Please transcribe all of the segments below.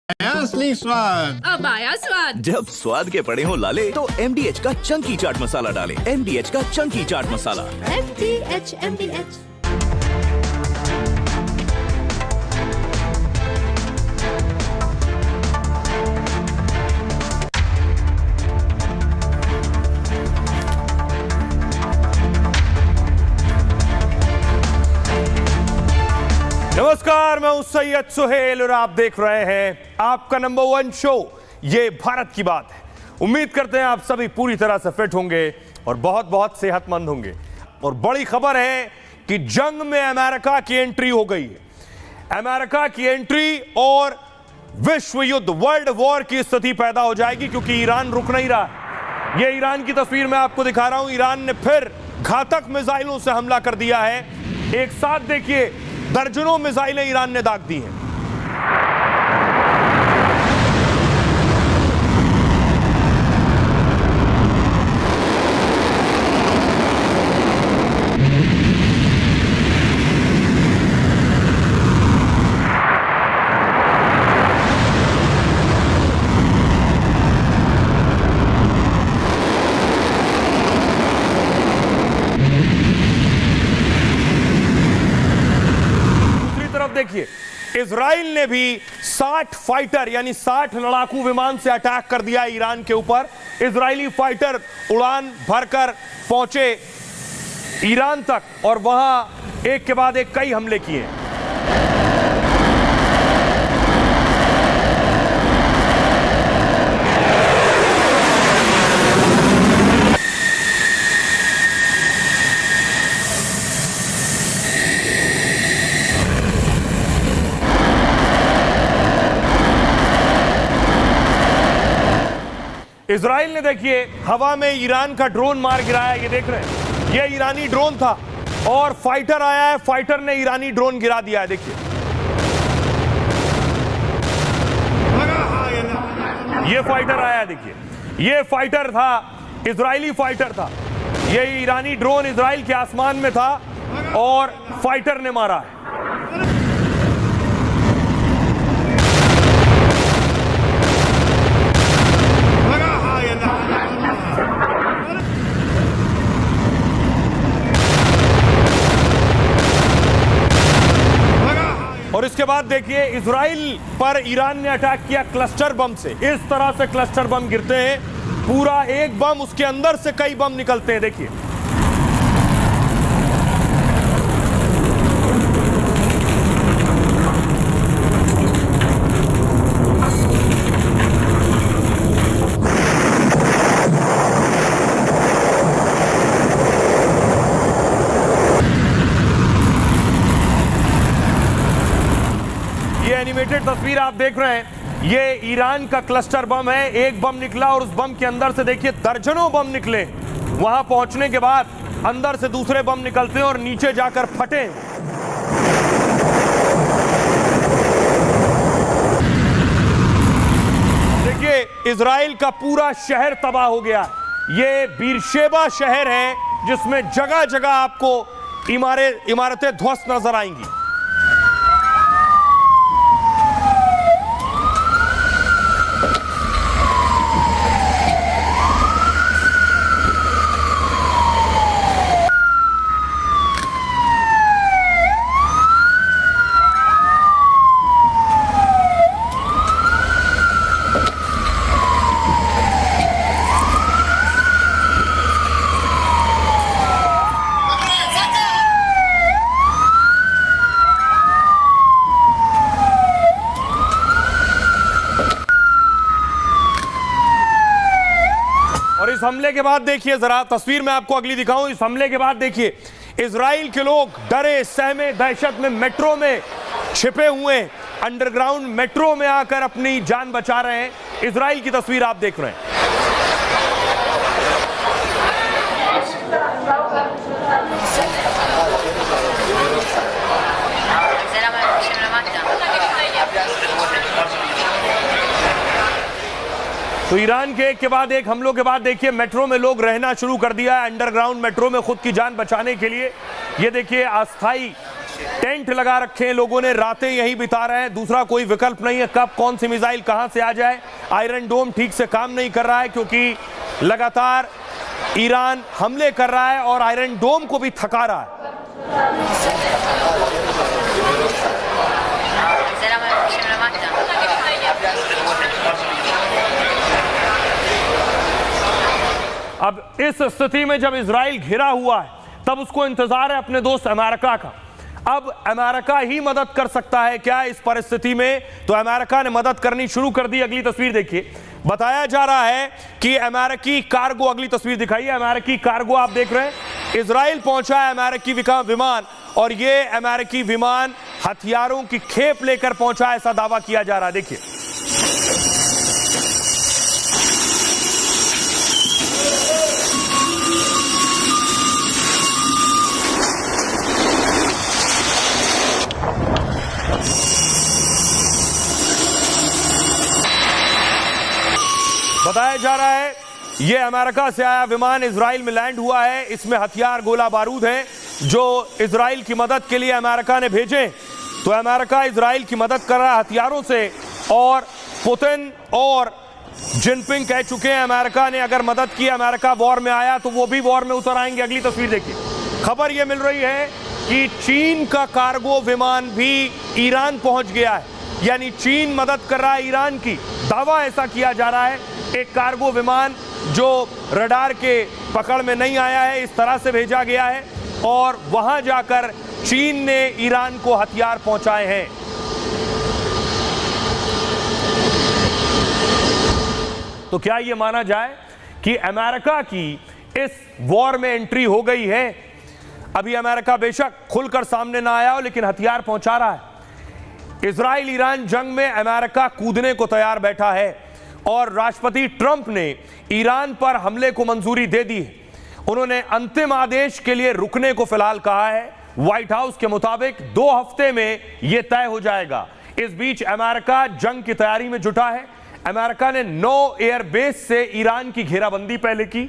असली स्वाद। अब आया स्वाद। जब स्वाद के पड़े हो लाले तो MDH का चंकी चाट मसाला डालें। MDH का चंकी चाट मसाला। MDH। नमस्कार, मैं हूं सैयद सुहेल और आप देख रहे हैं आपका नंबर 1 शो ये भारत की बात है। उम्मीद करते हैं आप सभी पूरी तरह से फिट होंगे और बहुत बहुत सेहतमंद होंगे। और बड़ी खबर है कि जंग में अमेरिका की एंट्री हो गई है। अमेरिका की एंट्री और विश्व युद्ध, वर्ल्ड वॉर की स्थिति पैदा हो जाएगी क्योंकि ईरान रुक नहीं रहा है। ये ईरान की तस्वीर मैं आपको दिखा रहा हूं। ईरान ने फिर घातक मिसाइलों से हमला कर दिया है। एक साथ देखिए, दर्जनों मिसाइलें ईरान ने दाग दी हैं। देखिए, इजराइल ने भी 60 फाइटर यानी 60 लड़ाकू विमान से अटैक कर दिया ईरान के ऊपर। इजरायली फाइटर उड़ान भरकर पहुंचे ईरान तक और वहां एक के बाद एक कई हमले किए। इजराइल ने देखिए हवा में ईरान का ड्रोन मार गिराया। ये देख रहे हैं, ये ईरानी ड्रोन था और फाइटर आया है, फाइटर ने ईरानी ड्रोन गिरा दिया है। देखिए, ये फाइटर आया है, देखिए ये फाइटर था, इजरायली फाइटर था। ये ईरानी ड्रोन इजराइल के आसमान में था और फाइटर ने मारा है। और इसके बाद देखिए, इजराइल पर ईरान ने अटैक किया क्लस्टर बम से। इस तरह से क्लस्टर बम गिरते हैं, पूरा एक बम, उसके अंदर से कई बम निकलते हैं। देखिए, एनिमेटेड तस्वीर आप देख रहे हैं, ये ईरान का क्लस्टर बम है। एक बम निकला और उस बम के अंदर से देखिए दर्जनों बम निकले। वहां पहुंचने के बाद अंदर से दूसरे बम निकलते हैं और नीचे जाकर फटे। देखिए, इजराइल का पूरा शहर तबाह हो गया। ये बीरशेबा शहर है जिसमें जगह जगह आपको इमारतें ध्वस्त नजर आएंगी। इस हमले के बाद देखिए, जरा तस्वीर मैं आपको अगली दिखाऊं। इस हमले के बाद देखिए, इजराइल के लोग डरे सहमे दहशत में मेट्रो में छिपे हुए, अंडरग्राउंड मेट्रो में आकर अपनी जान बचा रहे हैं। इजराइल की तस्वीर आप देख रहे हैं। तो ईरान के एक के बाद एक हमलों के बाद देखिए मेट्रो में लोग रहना शुरू कर दिया है, अंडरग्राउंड मेट्रो में खुद की जान बचाने के लिए। ये देखिए अस्थाई टेंट लगा रखे हैं, लोगों ने रातें यहीं बिता रहे हैं, दूसरा कोई विकल्प नहीं है। कब कौन सी मिसाइल कहां से आ जाए। आयरन डोम ठीक से काम नहीं कर रहा है क्योंकि लगातार ईरान हमले कर रहा है और आयरन डोम को भी थका रहा है। अब इस स्थिति में जब इजराइल घिरा हुआ है तब उसको इंतजार है अपने दोस्त अमेरिका का। अब अमेरिका ही मदद कर सकता है क्या इस परिस्थिति में, तो अमेरिका ने मदद करनी शुरू कर दी। अगली तस्वीर देखिए, बताया जा रहा है कि अमेरिकी कार्गो, अगली तस्वीर दिखाइए, अमेरिकी कार्गो आप देख रहे हैं, इजराइल पहुंचा है अमेरिकी विमान और ये अमेरिकी विमान हथियारों की खेप लेकर पहुंचा, ऐसा दावा किया जा रहा है। देखिए बताया जा रहा है ये अमेरिका से आया विमान इजराइल में लैंड हुआ है। इसमें हथियार, गोला बारूद हैं जो इजराइल की मदद के लिए अमेरिका ने भेजे। तो अमेरिका इजराइल की मदद कर रहा है हथियारों से और पुतिन और जिनपिंग कह चुके हैं अमेरिका ने अगर मदद की, अमेरिका वॉर में आया तो वो भी वॉर में उतर आएंगे। अगली तस्वीर देखिए, खबर ये मिल रही है कि चीन का कार्गो विमान भी ईरान पहुंच गया है, यानी चीन मदद कर रहा है ईरान की। दावा ऐसा किया जा रहा है एक कार्गो विमान जो रडार के पकड़ में नहीं आया है, इस तरह से भेजा गया है और वहां जाकर चीन ने ईरान को हथियार पहुंचाए हैं। तो क्या यह माना जाए कि अमेरिका की इस वॉर में एंट्री हो गई है? अभी अमेरिका बेशक खुलकर सामने ना आया हो लेकिन हथियार पहुंचा रहा है। इजराइल ईरान जंग में अमेरिका कूदने को तैयार बैठा है और राष्ट्रपति ट्रंप ने ईरान पर हमले को मंजूरी दे दी है। उन्होंने अंतिम आदेश के लिए रुकने को फिलहाल कहा है। व्हाइट हाउस के मुताबिक 2 हफ्ते में यह तय हो जाएगा। इस बीच अमेरिका जंग की तैयारी में जुटा है। अमेरिका ने 9 एयरबेस से ईरान की घेराबंदी पहले की,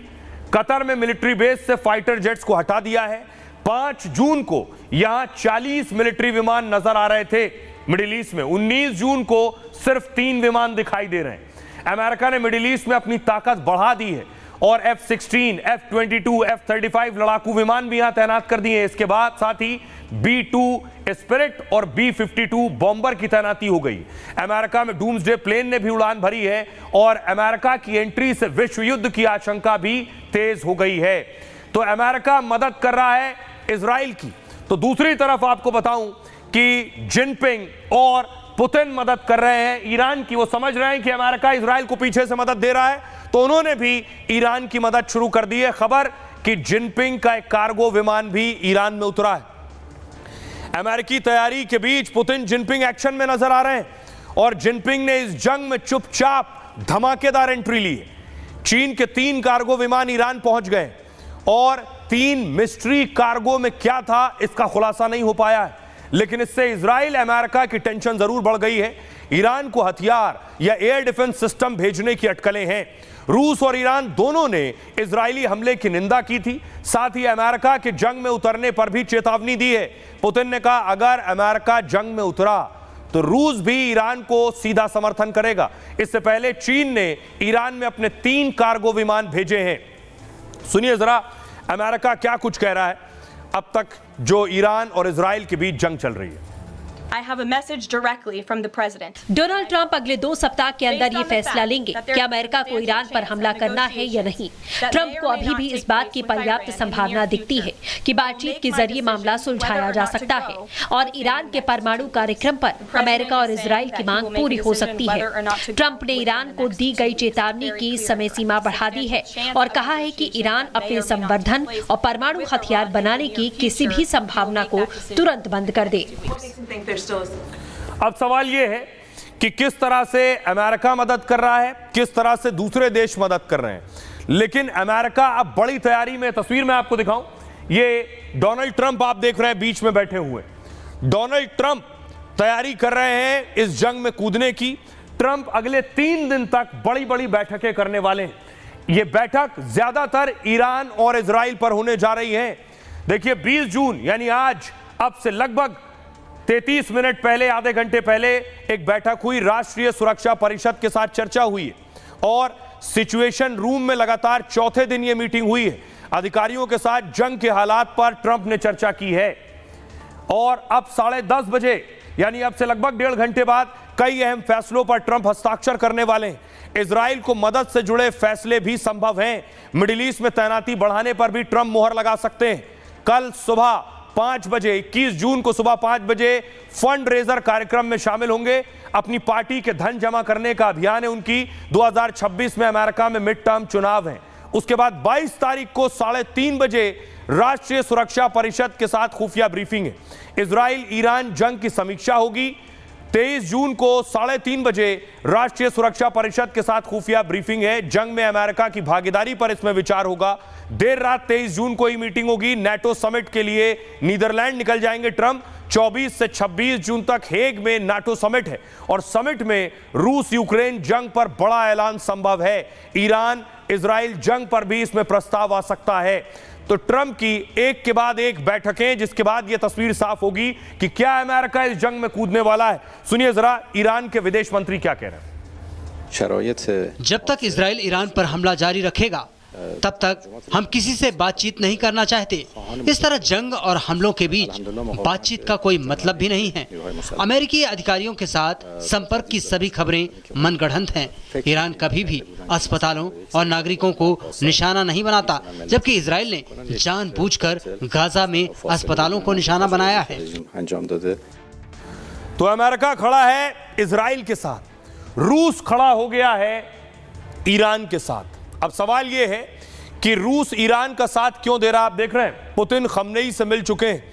कतर में मिलिट्री बेस से फाइटर जेट्स को हटा दिया है। 5 जून को यहां 40 मिलिट्री विमान नजर आ रहे थे मिडिल ईस्ट में, 19 जून को सिर्फ 3 विमान दिखाई दे रहे हैं। अमेरिका ने मिडिल ईस्ट में अपनी ताकत बढ़ा दी है और F-16, F-22, F-35 लड़ाकू विमान भी यहां तैनात कर दिए हैं। इसके बाद साथ ही B-2 स्पिरिट और B-52 बॉम्बर की तैनाती हो गई। अमेरिका में डूम्सडे प्लेन ने भी उड़ान भरी है और अमेरिका की एंट्री से विश्व युद्ध की आशंका भी तेज हो गई है। तो अमेरिका मदद कर रहा है इजराइल की। तो दूसरी तरफ आपको बताऊं कि जिनपिंग और पुतिन मदद कर रहे हैं ईरान की। वो समझ रहे हैं कि अमेरिका इजराइल को पीछे से मदद दे रहा है, तो उन्होंने भी ईरान की मदद शुरू कर दी है। खबर कि जिनपिंग का एक कार्गो विमान भी ईरान में उतरा है। अमेरिकी तैयारी के बीच पुतिन जिनपिंग एक्शन में नजर आ रहे हैं और जिनपिंग ने इस जंग में चुपचाप धमाकेदार एंट्री ली है। चीन के 3 कार्गो विमान ईरान पहुंच गए और 3 मिस्ट्री कार्गो में क्या था इसका खुलासा नहीं हो पाया है, लेकिन इससे इजराइल अमेरिका की टेंशन जरूर बढ़ गई है। ईरान को हथियार या एयर डिफेंस सिस्टम भेजने की अटकलें हैं। रूस और ईरान दोनों ने इजरायली हमले की निंदा की थी, साथ ही अमेरिका के जंग में उतरने पर भी चेतावनी दी है। पुतिन ने कहा अगर अमेरिका जंग में उतरा तो रूस भी ईरान को सीधा समर्थन करेगा। इससे पहले चीन ने ईरान में अपने 3 कार्गो विमान भेजे हैं। सुनिए जरा अमेरिका क्या कुछ कह रहा है अब तक जो ईरान और इजराइल के बीच जंग चल रही है। I have a message directly from the president. Donald Trump अगले 2 सप्ताह के अंदर ये फैसला लेंगे कि अमेरिका को ईरान पर हमला करना है या नहीं। ट्रंप को अभी भी इस बात की पर्याप्त संभावना दिखती है कि बातचीत के जरिए मामला सुलझाया जा सकता है और ईरान के परमाणु कार्यक्रम पर अमेरिका और इजराइल की मांग पूरी हो सकती है। ट्रंप ने ईरान को दी गई चेतावनी की समय सीमा बढ़ा दी है और कहा है कि ईरान अपने संवर्धन और परमाणु हथियार बनाने की किसी भी संभावना को तुरंत बंद कर दे। अब सवाल यह है कि किस तरह से अमेरिका मदद कर रहा है, किस तरह से दूसरे देश मदद कर रहे हैं। लेकिन अमेरिका अब बड़ी तैयारी में, तस्वीर में आपको दिखाऊं, ये डोनाल्ड ट्रंप आप देख रहे हैं बीच में बैठे हुए। डोनाल्ड ट्रंप तैयारी कर रहे हैं इस जंग में कूदने की। ट्रंप अगले 3 दिन तक बड़ी बड़ी बैठकें करने वाले हैं। ये बैठक ज्यादातर ईरान और इजराइल पर होने जा रही है। देखिए 20 जून यानी आज अब से लगभग 33 मिनट पहले, आधे घंटे पहले एक बैठक हुई, राष्ट्रीय सुरक्षा परिषद के साथ चर्चा हुई है और सिचुएशन रूम में लगातार चौथे दिन यह मीटिंग हुई है। अधिकारियों के साथ जंग के हालात पर ट्रंप ने चर्चा की है और अब 10:30 बजे यानी अब से लगभग 1.5 घंटे बाद कई अहम फैसलों पर ट्रंप हस्ताक्षर करने वाले हैं। इजराइल को मदद से जुड़े फैसले भी संभव हैं। मिडिल ईस्ट में तैनाती बढ़ाने पर भी ट्रंप मोहर लगा सकते हैं। कल सुबह 5 बजे 21 जून को सुबह 5 बजे फंड रेजर कार्यक्रम में शामिल होंगे। अपनी पार्टी के धन जमा करने का अभियान है उनकी। 2026 में अमेरिका में मिड टर्म चुनाव है। उसके बाद 22 तारीख को 3:30 बजे राष्ट्रीय सुरक्षा परिषद के साथ खुफिया ब्रीफिंग है। इजराइल ईरान जंग की समीक्षा होगी। 23 जून को 3:30 बजे राष्ट्रीय सुरक्षा परिषद के साथ खुफिया ब्रीफिंग है। जंग में अमेरिका की भागीदारी पर इसमें विचार होगा। देर रात 23 जून को ही मीटिंग होगी। नाटो समिट के लिए नीदरलैंड निकल जाएंगे ट्रंप। 24 से 26 जून तक हेग में नाटो समिट है और समिट में रूस यूक्रेन जंग पर बड़ा ऐलान संभव है। ईरान इजराइल जंग पर भी इसमें प्रस्ताव आ सकता है। तो ट्रंप की एक के बाद एक बैठकें, जिसके बाद यह तस्वीर साफ होगी कि क्या अमेरिका इस जंग में कूदने वाला है। सुनिए जरा ईरान के विदेश मंत्री क्या कह रहे हैं। जब तक इजराइल ईरान पर हमला जारी रखेगा तब तक हम किसी से बातचीत नहीं करना चाहते। इस तरह जंग और हमलों के बीच बातचीत का कोई मतलब भी नहीं है। अमेरिकी अधिकारियों के साथ संपर्क की सभी खबरें मनगढ़ंत हैं। ईरान कभी भी अस्पतालों और नागरिकों को निशाना नहीं बनाता, जबकि इजराइल ने जानबूझकर गाजा में अस्पतालों को निशाना बनाया है। तो अमेरिका खड़ा है इजराइल के साथ, रूस खड़ा हो गया है ईरान के साथ। अब सवाल यह है कि रूस ईरान का साथ क्यों दे रहा है। आप देख रहे हैं पुतिन खमनेई से मिल चुके हैं।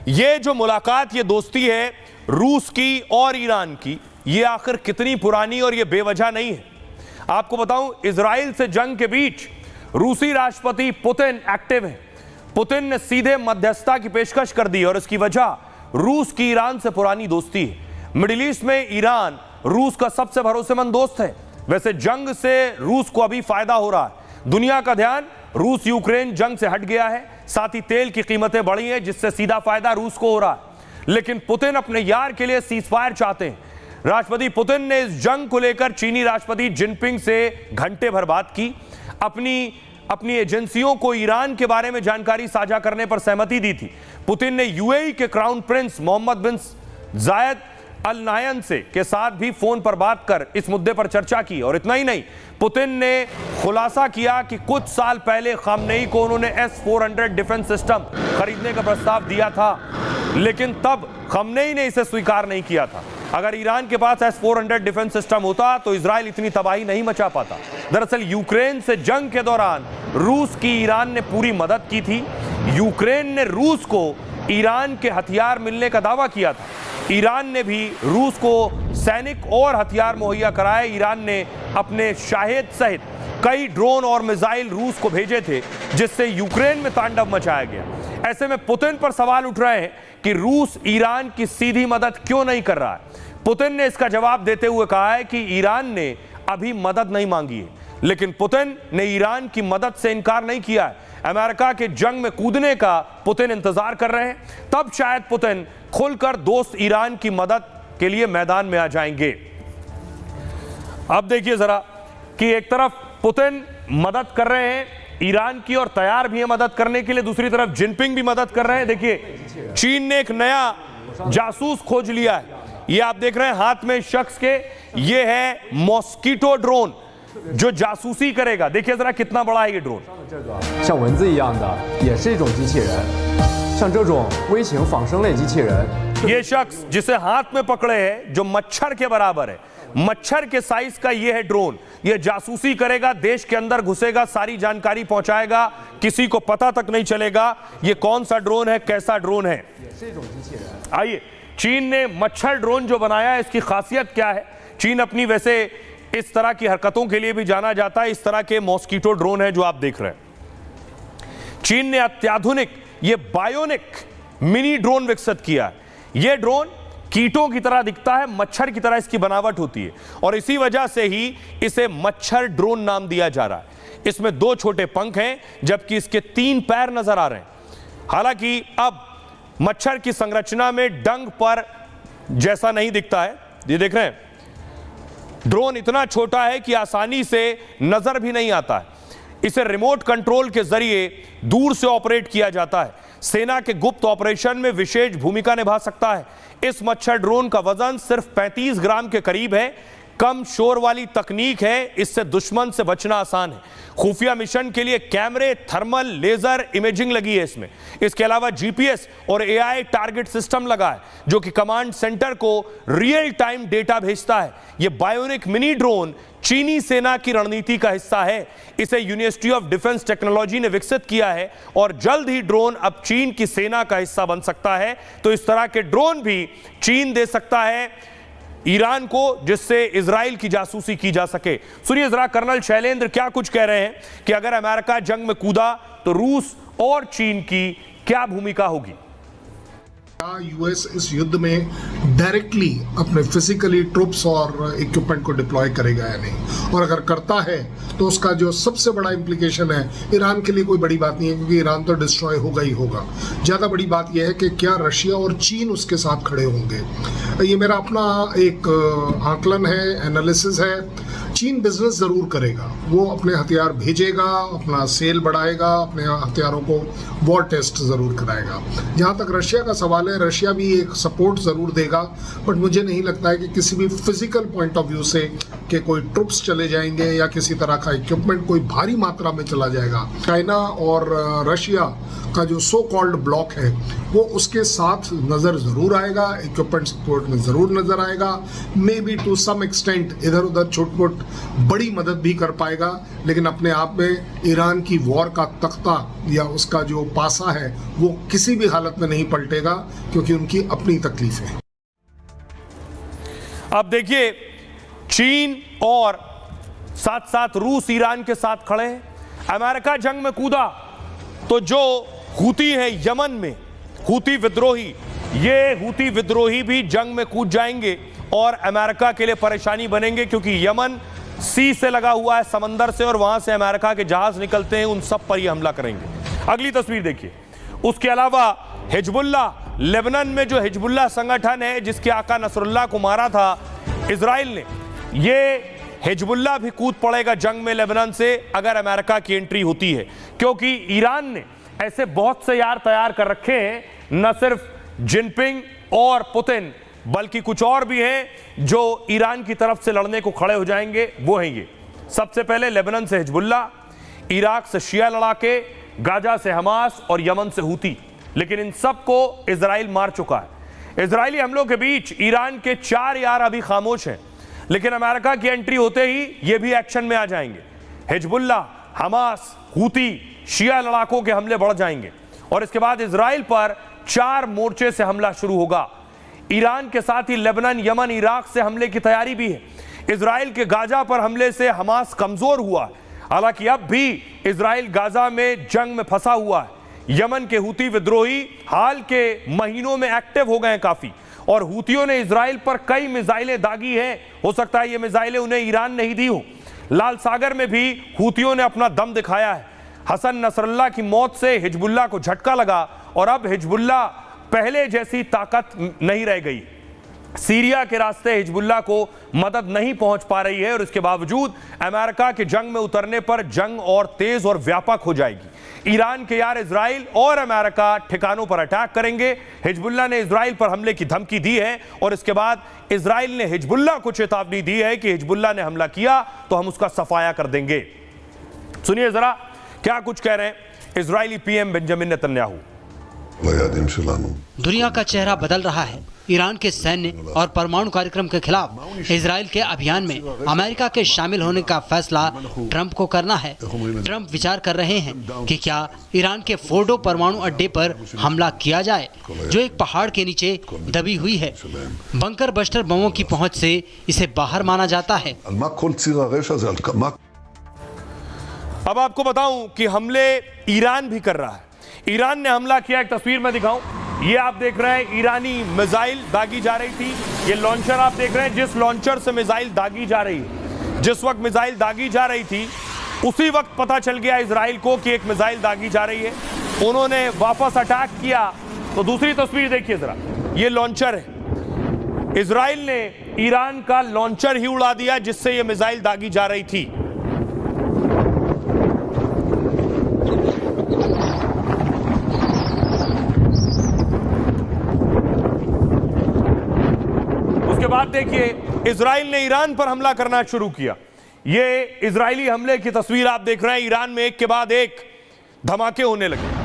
ये जो मुलाकात, ये दोस्ती है रूस की और ईरान की, ये आखिर कितनी पुरानी और ये बेवजह नहीं है। आपको बताऊं, इजराइल से जंग के बीच रूसी राष्ट्रपति पुतिन एक्टिव हैं। पुतिन ने सीधे मध्यस्थता की पेशकश कर दी और इसकी वजह रूस की ईरान से पुरानी दोस्ती है। मिडिल ईस्ट में ईरान रूस का सबसे भरोसेमंद दोस्त है। वैसे जंग से रूस को अभी फायदा हो रहा है। दुनिया का ध्यान रूस यूक्रेन जंग से हट गया है, साथ ही तेल की कीमतें बढ़ी हैं, जिससे सीधा फायदा रूस को हो रहा है। लेकिन पुतिन अपने यार के लिए सीजफायर चाहते हैं। राष्ट्रपति पुतिन ने इस जंग को लेकर चीनी राष्ट्रपति जिनपिंग से घंटे भर बात की। अपनी एजेंसियों को ईरान के बारे में जानकारी साझा करने पर सहमति दी थी। पुतिन ने यूएई के क्राउन प्रिंस मोहम्मद बिन जायद अल नाहयान के साथ भी फोन पर बात कर इस मुद्दे पर चर्चा की। और इतना ही नहीं, पुतिन ने खुलासा किया कि कुछ साल पहले खामनेई को उन्होंने S-400 डिफेंस सिस्टम खरीदने का प्रस्ताव दिया था, लेकिन तब खामनेई ने इसे स्वीकार नहीं किया था। अगर ईरान के पास S-400 डिफेंस सिस्टम होता तो इजराइल इतनी तबाही नहीं मचा पाता। दरअसल यूक्रेन से जंग के दौरान रूस की ईरान ने पूरी मदद की थी। यूक्रेन ने रूस को ईरान के हथियार मिलने का दावा किया था। ईरान ने भी रूस को सैनिक और हथियार मुहैया कराए। ईरान ने अपने शाहेद सहित कई ड्रोन और मिसाइल रूस को भेजे थे, जिससे यूक्रेन में तांडव मचाया गया। ऐसे में पुतिन पर सवाल उठ रहे हैं कि रूस ईरान की सीधी मदद क्यों नहीं कर रहा है। पुतिन ने इसका जवाब देते हुए कहा है कि ईरान ने अभी मदद नहीं मांगी है, लेकिन पुतिन ने ईरान की मदद से इनकार नहीं किया है। अमेरिका के जंग में कूदने का पुतिन इंतजार कर रहे हैं, तब शायद पुतिन खुलकर दोस्त ईरान की मदद के लिए मैदान में आ जाएंगे। अब देखिए जरा कि एक तरफ पुतिन मदद कर रहे हैं ईरान की और तैयार भी है मदद करने के लिए, दूसरी तरफ जिनपिंग भी मदद कर रहे हैं। देखिए चीन ने एक नया जासूस खोज लिया है। ये आप देख रहे हैं हाथ में शख्स के, ये है मॉस्किटो ड्रोन जो जासूसी करेगा। देखिए जरा कितना बड़ा है ये ड्रोन। 像蚊子一样的，也是一种机器人。像这种微型仿生类机器人， ये शख्स जिसे हाथ में पकड़े है जो मच्छर के बराबर है, मच्छर के साइज का ये है ड्रोन। ये जासूसी करेगा, देश के अंदर घुसेगा, सारी जानकारी पहुंचाएगा, किसी को पता तक नहीं चलेगा ये कौन सा ड्रोन है, कैसा ड्रोन है। आइए, चीन ने मच्छर ड्रोन जो बनाया है, इसकी खासियत क्या है। चीन अपनी वैसे इस तरह की हरकतों के लिए भी जाना जाता है। इस तरह के मॉस्किटो ड्रोन है जो आप देख रहे हैं। चीन ने अत्याधुनिक ये बायोनिक मिनी ड्रोन विकसित किया है। यह ड्रोन कीटों की तरह दिखता है, मच्छर की तरह इसकी बनावट होती है और इसी वजह से ही इसे मच्छर ड्रोन नाम दिया जा रहा है। इसमें 2 छोटे पंख हैं, जबकि इसके 3 पैर नजर आ रहे हैं। हालांकि अब मच्छर की संरचना में डंक पर जैसा नहीं दिखता है। ये देख रहे हैं, ड्रोन इतना छोटा है कि आसानी से नजर भी नहीं आता है। इसे रिमोट कंट्रोल के जरिए दूर से ऑपरेट किया जाता है। सेना के गुप्त ऑपरेशन में विशेष भूमिका निभा सकता है। इस मच्छर ड्रोन का वजन सिर्फ 35 ग्राम के करीब है। कम शोर वाली तकनीक है, इससे दुश्मन से बचना आसान है। खुफिया मिशन के लिए कैमरे, थर्मल, लेजर इमेजिंग लगी है इसमें। इसके अलावा जीपीएस और एआई टारगेट सिस्टम लगा है, जो कि कमांड सेंटर को रियल टाइम डेटा भेजता है। यह बायोनिक मिनी ड्रोन चीनी सेना की रणनीति का हिस्सा है। इसे यूनिवर्सिटी ऑफ डिफेंस टेक्नोलॉजी ने विकसित किया है और जल्द ही ड्रोन अब चीन की सेना का हिस्सा बन सकता है। तो इस तरह के ड्रोन भी चीन दे सकता है ईरान को, जिससे इजराइल की जासूसी की जा सके। सुनिए जरा कर्नल शैलेंद्र क्या कुछ कह रहे हैं कि अगर अमेरिका जंग में कूदा तो रूस और चीन की क्या भूमिका होगी। यूएस इस युद्ध में डायरेक्टली अपने फिजिकली ट्रूप्स और इक्विपमेंट को डिप्लॉय करेगा या नहीं, और अगर करता है तो उसका जो सबसे बड़ा इम्प्लीकेशन है ईरान के लिए कोई बड़ी बात नहीं है, क्योंकि ईरान तो डिस्ट्रॉय होगा ही होगा। ज़्यादा बड़ी बात यह है कि क्या रशिया और चीन उसके साथ खड़े होंगे। ये मेरा अपना एक आकलन है, एनालिसिस है। चीन बिजनेस ज़रूर करेगा, वो अपने हथियार भेजेगा, अपना सेल बढ़ाएगा, अपने हथियारों को वॉर टेस्ट ज़रूर कराएगा। जहाँ तक रशिया का सवाल है, रशिया भी एक सपोर्ट ज़रूर देगा, बट मुझे नहीं लगता है कि किसी भी फिजिकल पॉइंट ऑफ व्यू से कि कोई ट्रुप्स चले जाएंगे या किसी तरह का इक्विपमेंट कोई भारी मात्रा में चला जाएगा। चाइना और रशिया का जो सो कॉल्ड ब्लॉक है वो उसके साथ नज़र ज़रूर आएगा, इक्विपमेंट सपोर्ट में ज़रूर नज़र आएगा। Maybe to some extent इधर उधर छोट मोट बड़ी मदद भी कर पाएगा, लेकिन अपने आप में ईरान की वॉर का तख्ता या उसका जो पासा है वो किसी भी हालत में नहीं पलटेगा, क्योंकि उनकी अपनी तकलीफ है। अब देखिए, चीन और साथ साथ रूस ईरान के साथ खड़े हैं। अमेरिका जंग में कूदा तो जो हूती हैं यमन में, हूती विद्रोही, ये हूती विद्रोही भी जंग में कूद जाएंगे और अमेरिका के लिए परेशानी बनेंगे, क्योंकि यमन सी से लगा हुआ है, समंदर से, और वहां से अमेरिका के जहाज निकलते हैं, उन सब पर ये हमला करेंगे। अगली तस्वीर देखिए। उसके अलावा हिजबुल्ला, लेबनान में जो हिजबुल्ला संगठन है जिसके आका नसरुल्लाह को मारा था इजराइल ने, ये हिजबुल्ला भी कूद पड़ेगा जंग में लेबनान से अगर अमेरिका की एंट्री होती है, क्योंकि ईरान ने ऐसे बहुत से यार तैयार कर रखे हैं, न सिर्फ जिनपिंग और पुतिन बल्कि कुछ और भी हैं जो ईरान की तरफ से लड़ने को खड़े हो जाएंगे। वो हैं ये, सबसे पहले लेबनान से हिजबुल्ला, इराक से शिया लड़ाके, गाजा से हमास और यमन से हूती। लेकिन इन सब को इजराइल मार चुका है। इजरायली हमलों के बीच ईरान के 4 यार अभी खामोश हैं, लेकिन अमेरिका की एंट्री होते ही ये भी एक्शन में आ जाएंगे। हिजबुल्ला, हमास, हूती, शिया लड़ाकों के हमले बढ़ जाएंगे और इसके बाद इजराइल पर 4 मोर्चे से हमला शुरू होगा। ईरान के साथ ही लेबनान, यमन, इराक से हमले की तैयारी भी है। इजराइल के गाजा पर हमले से हमास कमजोर हुआ है, हालांकि अब भी इजराइल गाजा में जंग में फंसा हुआ है। यमन के हूती विद्रोही हाल के महीनों में एक्टिव हो गए हैं काफी, और हूतियों ने इजराइल पर कई मिसाइलें दागी हैं। हो सकता है ये मिसाइलें उन्हें ईरान नहीं दी हो। लाल सागर में भी हूतियों ने अपना दम दिखाया है। हसन नसरुल्लाह की मौत से हिजबुल्लाह को झटका लगा और अब हिजबुल्लाह पहले जैसी ताकत नहीं रह गई। सीरिया के रास्ते हिजबुल्लाह को मदद नहीं पहुंच पा रही है और इसके बावजूद अमेरिका के जंग में उतरने पर जंग और तेज और व्यापक हो जाएगी। ईरान के यार इजराइल और अमेरिका ठिकानों पर अटैक करेंगे। हिजबुल्लाह ने इजराइल पर हमले की धमकी दी है और इसके बाद इजराइल ने हिजबुल्लाह को चेतावनी दी है कि हिजबुल्लाह ने हमला किया तो हम उसका सफाया कर देंगे। सुनिए जरा क्या कुछ कह रहे हैं इजरायली पीएम बेंजामिन नेतन्याहू। दुनिया का चेहरा बदल रहा है। ईरान के सैन्य और परमाणु कार्यक्रम के खिलाफ इजराइल के अभियान में अमेरिका के शामिल होने का फैसला ट्रंप को करना है। ट्रंप विचार कर रहे हैं कि क्या ईरान के फोर्डो परमाणु अड्डे पर हमला किया जाए, जो एक पहाड़ के नीचे दबी हुई है। बंकर बस्टर बमों की पहुंच से इसे बाहर माना जाता है। अब आपको बताऊं कि हमले ईरान भी कर रहा है। ईरान ने हमला किया, एक तस्वीर में दिखाऊं। ये आप देख रहे हैं ईरानी मिसाइल दागी जा रही थी। ये लॉन्चर आप देख रहे हैं, जिस लॉन्चर से मिसाइल दागी जा रही है, जिस वक्त मिसाइल दागी जा रही थी उसी वक्त पता चल गया इजराइल को कि एक मिसाइल दागी जा रही है। उन्होंने वापस अटैक किया तो दूसरी तस्वीर देखिए जरा, ये लॉन्चर है। इजराइल ने ईरान का लॉन्चर ही उड़ा दिया जिससे ये मिसाइल दागी जा रही थी। उसके बाद देखिए इजराइल ने ईरान पर हमला करना शुरू किया। ये इजरायली हमले की तस्वीर आप देख रहे हैं। ईरान में एक के बाद एक धमाके होने लगे।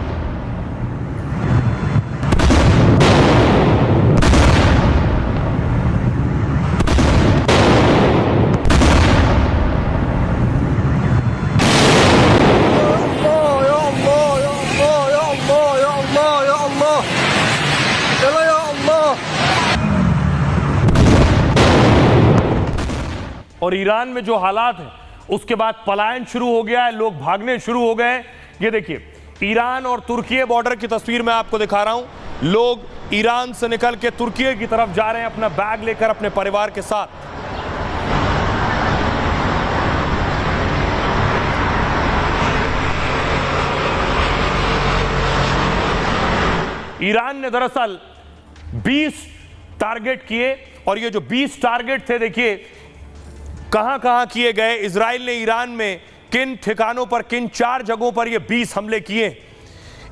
और ईरान में जो हालात है उसके बाद पलायन शुरू हो गया है, लोग भागने शुरू हो गए। ये देखिए ईरान और तुर्की बॉर्डर की तस्वीर मैं आपको दिखा रहा हूं। लोग ईरान से निकल के तुर्की की तरफ जा रहे हैं अपना बैग लेकर अपने परिवार के साथ। ईरान ने दरअसल 20 टारगेट किए और ये जो 20 टारगेट थे देखिए कहां कहां किए गए। इजराइल ने ईरान में किन ठिकानों पर, किन 4 जगहों पर ये 20 हमले किए।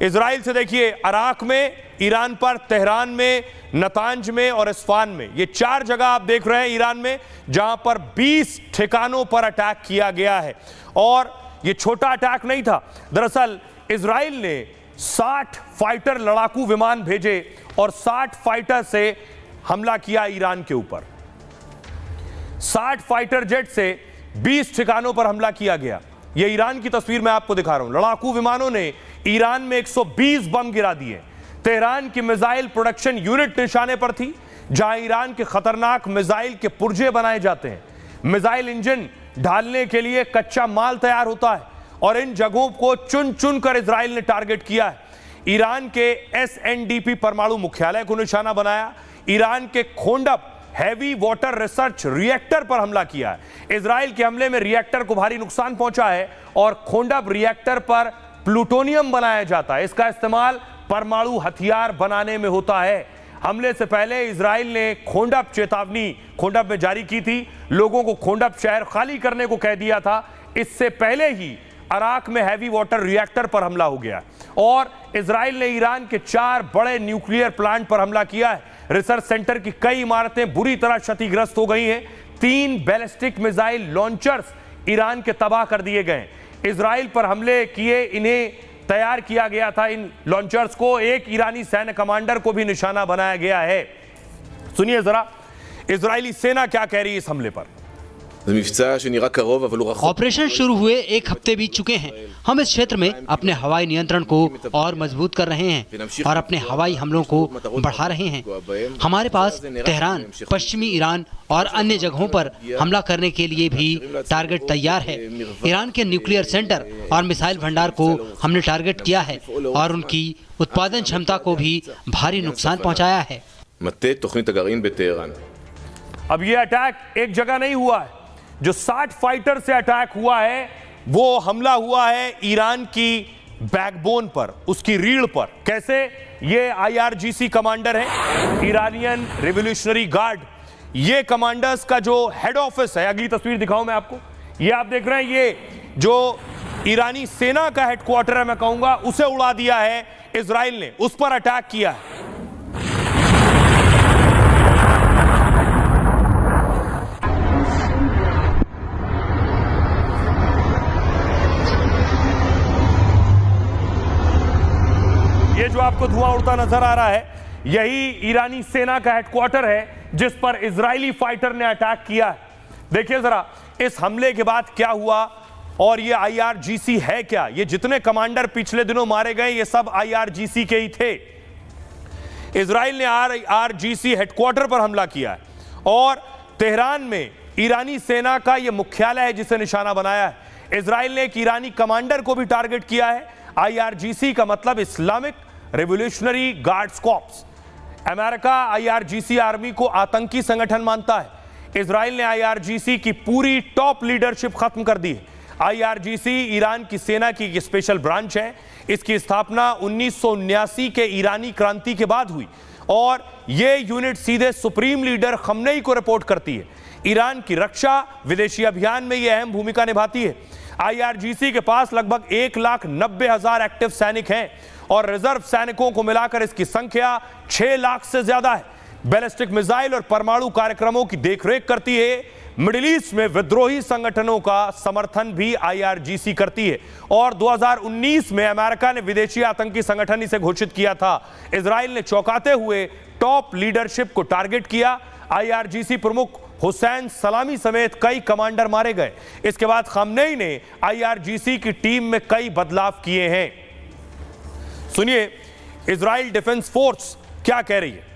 इजराइल से देखिए अराक में ईरान पर, तेहरान में, नतांज में और इस्फान में, ये 4 जगह आप देख रहे हैं ईरान में जहां पर 20 ठिकानों पर अटैक किया गया है। और ये छोटा अटैक नहीं था, दरअसल इजराइल ने 60 फाइटर लड़ाकू विमान भेजे और 60 फाइटर से हमला किया ईरान के ऊपर। 60 फाइटर जेट से 20 ठिकानों पर हमला किया गया। यह ईरान की तस्वीर मैं आपको दिखा रहा हूं। लड़ाकू विमानों ने ईरान में 120 बम गिरा दिए। तेहरान की मिसाइल प्रोडक्शन यूनिट निशाने पर थी जहां ईरान के खतरनाक मिसाइल के पुर्जे बनाए जाते हैं। मिसाइल इंजन ढालने के लिए कच्चा माल तैयार होता है और इन जगहों को चुन चुन कर इजराइल ने टारगेट किया है। ईरान के SNDP परमाणु मुख्यालय को निशाना बनाया। ईरान के खोंडप हैवी वाटर रिसर्च रिएक्टर पर हमला किया है। इजराइल के हमले में रिएक्टर को भारी नुकसान पहुंचा है और खोंडप रिएक्टर पर प्लूटोनियम बनाया जाता है। इसका इस्तेमाल परमाणु हथियार बनाने में होता है। हमले से पहले इजराइल ने खोंडप चेतावनी खोंडप में जारी की थी। लोगों को खोंडप शहर खाली करने को कह दिया था। इससे पहले ही अराक में हैवी वाटर रिएक्टर पर हमला हो गया और इजराइल ने ईरान के 4 बड़े न्यूक्लियर प्लांट पर हमला किया है। रिसर्च सेंटर की कई इमारतें बुरी तरह क्षतिग्रस्त हो गई हैं। 3 बैलिस्टिक मिसाइल लॉन्चर्स ईरान के तबाह कर दिए गए। इजराइल पर हमले किए, इन्हें तैयार किया गया था। इन लॉन्चर्स को एक ईरानी सैन्य कमांडर को भी निशाना बनाया गया है। सुनिए जरा इजरायली सेना क्या कह रही है इस हमले पर। ऑपरेशन शुरू हुए 1 हफ्ते बीत चुके हैं। हम इस क्षेत्र में अपने हवाई नियंत्रण को और मजबूत कर रहे हैं और अपने हवाई हमलों को बढ़ा रहे हैं। हमारे पास तेहरान, पश्चिमी ईरान और अन्य जगहों पर हमला करने के लिए भी टारगेट तैयार है। ईरान के न्यूक्लियर सेंटर और मिसाइल भंडार को हमने टारगेट किया है और उनकी उत्पादन क्षमता को भी भारी नुकसान पहुंचाया है। अब यह अटैक एक जगह नहीं हुआ है। जो 60 फाइटर से अटैक हुआ है वो हमला हुआ है ईरान की बैकबोन पर, उसकी रीढ़ पर। कैसे? ये IRGC कमांडर है, ईरानियन रिवॉल्यूशनरी गार्ड। ये कमांडर्स का जो हेड ऑफिस है, अगली तस्वीर दिखाऊं मैं आपको। ये आप देख रहे हैं, ये जो ईरानी सेना का हेडक्वार्टर है मैं कहूंगा, उसे उड़ा दिया है इजराइल ने, उस पर अटैक किया है। ये जो आपको धुआं उड़ता नजर आ रहा है, यही ईरानी सेना का हेडक्वार्टर है जिस पर इजरायली फाइटर ने अटैक किया है। देखिए जरा इस हमले के बाद क्या हुआ और ये IRGC है क्या। ये जितने कमांडर पिछले दिनों मारे गए ये सब IRGC के ही थे। इजराइल ने IRGC हेडक्वार्टर पर हमला किया है और तेहरान में ईरानी सेना का ये मुख्यालय है जिसे निशाना बनाया है। इजराइल ने एक ईरानी कमांडर को भी टारगेट किया है। IRGC का मतलब Islamic revolutionary guards corps. America IRGC army को आतंकी संगठन मानता है। इजराइल ने IRGC की पूरी टॉप लीडरशिप खत्म कर दी है। IRGC ईरान की सेना की एक स्पेशल ब्रांच है। इसकी स्थापना 1979 के ईरानी क्रांति के बाद हुई और यह यूनिट सीधे सुप्रीम लीडर खमनेई को रिपोर्ट करती है। ईरान की रक्षा विदेशी अभियान में यह अहम भूमिका निभाती है। IRGC के पास लगभग 1,90,000 एक्टिव सैनिक हैं और रिजर्व सैनिकों को मिलाकर इसकी संख्या 6 लाख से ज्यादा है। बैलिस्टिक मिसाइल और परमाणु कार्यक्रमों की देखरेख करती है। मिडिल ईस्ट में विद्रोही संगठनों का समर्थन भी IRGC करती है और 2019 में अमेरिका ने विदेशी आतंकी संगठन इसे घोषित किया था। इजराइल ने चौंकाते हुए टॉप लीडरशिप को टारगेट किया। IRGC प्रमुख हुसैन सलामी समेत कई कमांडर मारे गए। इसके बाद खमनेई ने IRGC की टीम में कई बदलाव किए हैं। सुनिए इजराइल डिफेंस फोर्स क्या कह रही है।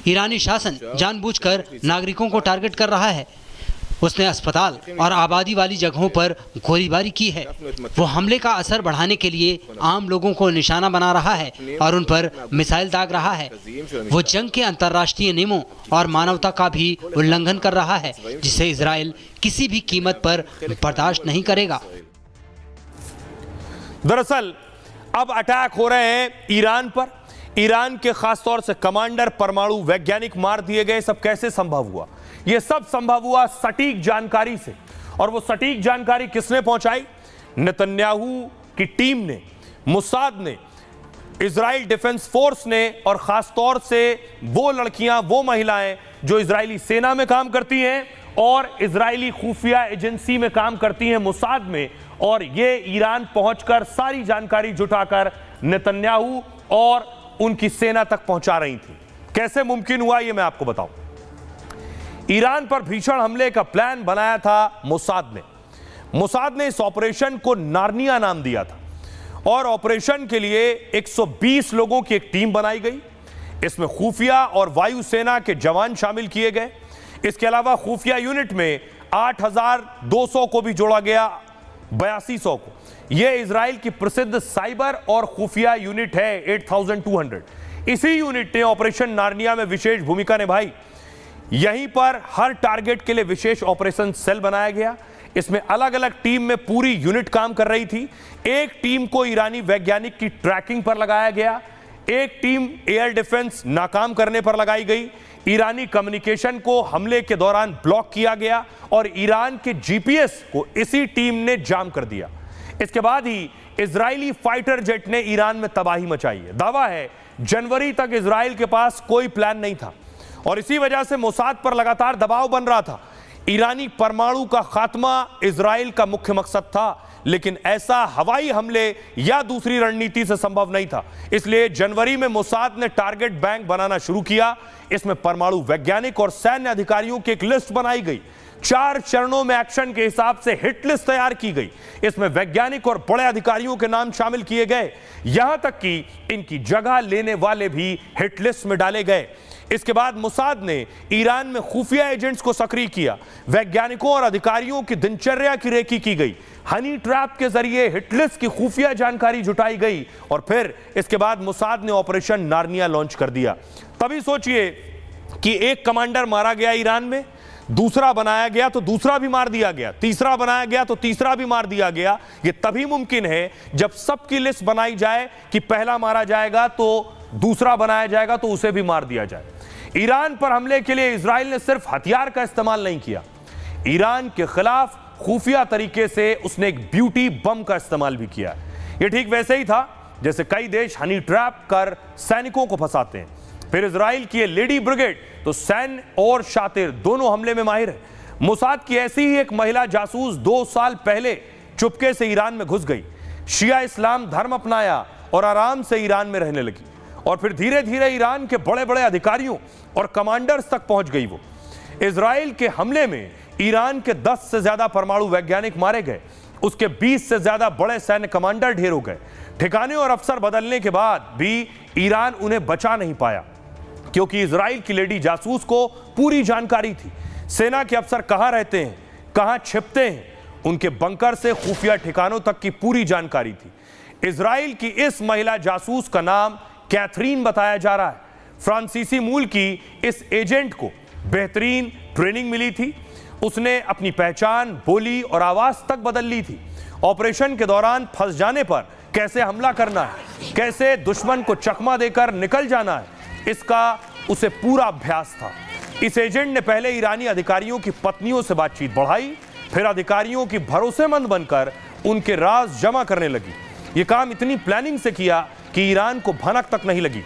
ईरानी शासन जानबूझकर नागरिकों को टारगेट कर रहा है। उसने अस्पताल और आबादी वाली जगहों पर गोलीबारी की है। वो हमले का असर बढ़ाने के लिए आम लोगों को निशाना बना रहा है और उन पर मिसाइल दाग रहा है। वो जंग के अंतर्राष्ट्रीय नियमों और मानवता का भी उल्लंघन कर रहा है, जिसे इजराइल किसी भी कीमत पर बर्दाश्त नहीं करेगा। दरअसल अब अटैक हो रहे हैं ईरान पर। ईरान के खासतौर से कमांडर, परमाणु वैज्ञानिक मार दिए गए। सब कैसे संभव हुआ? यह सब संभव हुआ सटीक जानकारी से। और वो सटीक जानकारी किसने पहुंचाई? नेतन्याहू की टीम ने, मुसाद ने, इजराइल डिफेंस फोर्स ने और खासतौर से वो लड़कियां, वो महिलाएं जो इजरायली सेना में काम करती हैं और इजरायली खुफिया एजेंसी में काम करती हैं, मुसाद में। और ये ईरान पहुंचकर सारी जानकारी जुटाकर नेतन्याहू और उनकी सेना तक पहुंचा रही थी। कैसे मुमकिन हुआ ये मैं आपको बताऊं। ईरान पर भीषण हमले का प्लान बनाया था मुसाद ने। मुसाद ने इस ऑपरेशन को नार्निया नाम दिया था और ऑपरेशन के लिए 120 लोगों की एक टीम बनाई गई। इसमें खुफिया और वायुसेना के जवान शामिल किए गए। इसके अलावा खुफिया यूनिट में 8,200 को भी जोड़ा गया, 8200 को। यह इजराइल की प्रसिद्ध साइबर और खुफिया यूनिट है 8200। इसी यूनिट ने ऑपरेशन नार्निया में विशेष भूमिका निभाई। यहीं पर हर टारगेट के लिए विशेष ऑपरेशन सेल बनाया गया। इसमें अलग अलग टीम में पूरी यूनिट काम कर रही थी। एक टीम को ईरानी वैज्ञानिक की ट्रैकिंग पर लगाया गया, एक टीम एयर डिफेंस नाकाम करने पर लगाई गई, ईरानी कम्युनिकेशन को हमले के दौरान ब्लॉक किया गया और ईरान के जीपीएस को इसी टीम ने जाम कर दिया। इसके बाद ही इजरायली फाइटर जेट ने ईरान में तबाही मचाई है। दावा है जनवरी तक इजराइल के पास कोई प्लान नहीं था और इसी वजह से मोसाद पर लगातार दबाव बन रहा था। ईरानी परमाणु का खात्मा इजराइल का मुख्य मकसद था, लेकिन ऐसा हवाई हमले या दूसरी रणनीति से संभव नहीं था। इसलिए जनवरी में मोसाद ने टारगेट बैंक बनाना शुरू किया। इसमें परमाणु वैज्ञानिक और सैन्य अधिकारियों की एक लिस्ट बनाई गई। 4 चरणों में एक्शन के हिसाब से हिट लिस्ट तैयार की गई। इसमें वैज्ञानिक और बड़े अधिकारियों के नाम शामिल किए गए, यहां तक कि इनकी जगह लेने वाले भी हिट लिस्ट में डाले गए। इसके बाद मुसाद ने ईरान में खुफिया एजेंट्स को सक्रिय किया। वैज्ञानिकों और अधिकारियों की दिनचर्या की रेकी की गई। हनी ट्रैप के जरिए हिटलिस्ट की खुफिया जानकारी जुटाई गई और फिर इसके बाद मुसाद ने ऑपरेशन नार्निया लॉन्च कर दिया। तभी सोचिए कि एक कमांडर मारा गया ईरान में, दूसरा बनाया गया तो दूसरा भी मार दिया गया, तीसरा बनाया गया तो तीसरा भी मार दिया गया। यह तभी मुमकिन है जब सबकी लिस्ट बनाई जाए कि पहला मारा जाएगा तो दूसरा बनाया जाएगा तो उसे भी मार दिया जाए। ईरान पर हमले के लिए इजराइल ने सिर्फ हथियार का इस्तेमाल नहीं किया, ईरान के खिलाफ खुफिया तरीके से उसने एक ब्यूटी बम का इस्तेमाल भी किया। यह ठीक वैसे ही था जैसे कई देश हनी ट्रैप कर सैनिकों को फंसाते हैं। फिर इजराइल की लेडी ब्रिगेड तो सैन्य और शातिर दोनों हमले में माहिर है। मुसाद की ऐसी ही एक महिला जासूस 2 साल पहले चुपके से ईरान में घुस गई, शिया इस्लाम धर्म अपनाया और आराम से ईरान में रहने लगी और फिर धीरे धीरे ईरान के बड़े बड़े अधिकारियों और कमांडर्स तक पहुंच गई। वो इजराइल के हमले में ईरान के 10 से ज्यादा परमाणु वैज्ञानिक मारे गए, उसके 20 से ज्यादा बड़े सैन्य कमांडर ढेर हो गए। ठिकाने और अफसर बदलने के बाद भी ईरान उन्हें बचा नहीं पाया, क्योंकि इजराइल की लेडी जासूस को पूरी जानकारी थी। सेना के अफसर कहां रहते हैं, कहां छिपते हैं, उनके बंकर से खुफिया ठिकानों तक की पूरी जानकारी थी। इजराइल की इस महिला जासूस का नाम कैथरीन बताया जा रहा है। फ्रांसीसी मूल की इस एजेंट को बेहतरीन ट्रेनिंग मिली थी। उसने अपनी पहचान, बोली और आवाज तक बदल ली थी। ऑपरेशन के दौरान फंस जाने पर कैसे हमला करना है, कैसे दुश्मन को चकमा देकर निकल जाना है, इसका उसे पूरा अभ्यास था। इस एजेंट ने पहले ईरानी अधिकारियों की पत्नियों से बातचीत बढ़ाई, फिर अधिकारियों की भरोसेमंद बनकर उनके राज जमा करने लगी। यह काम इतनी प्लानिंग से किया कि ईरान को भनक तक नहीं लगी।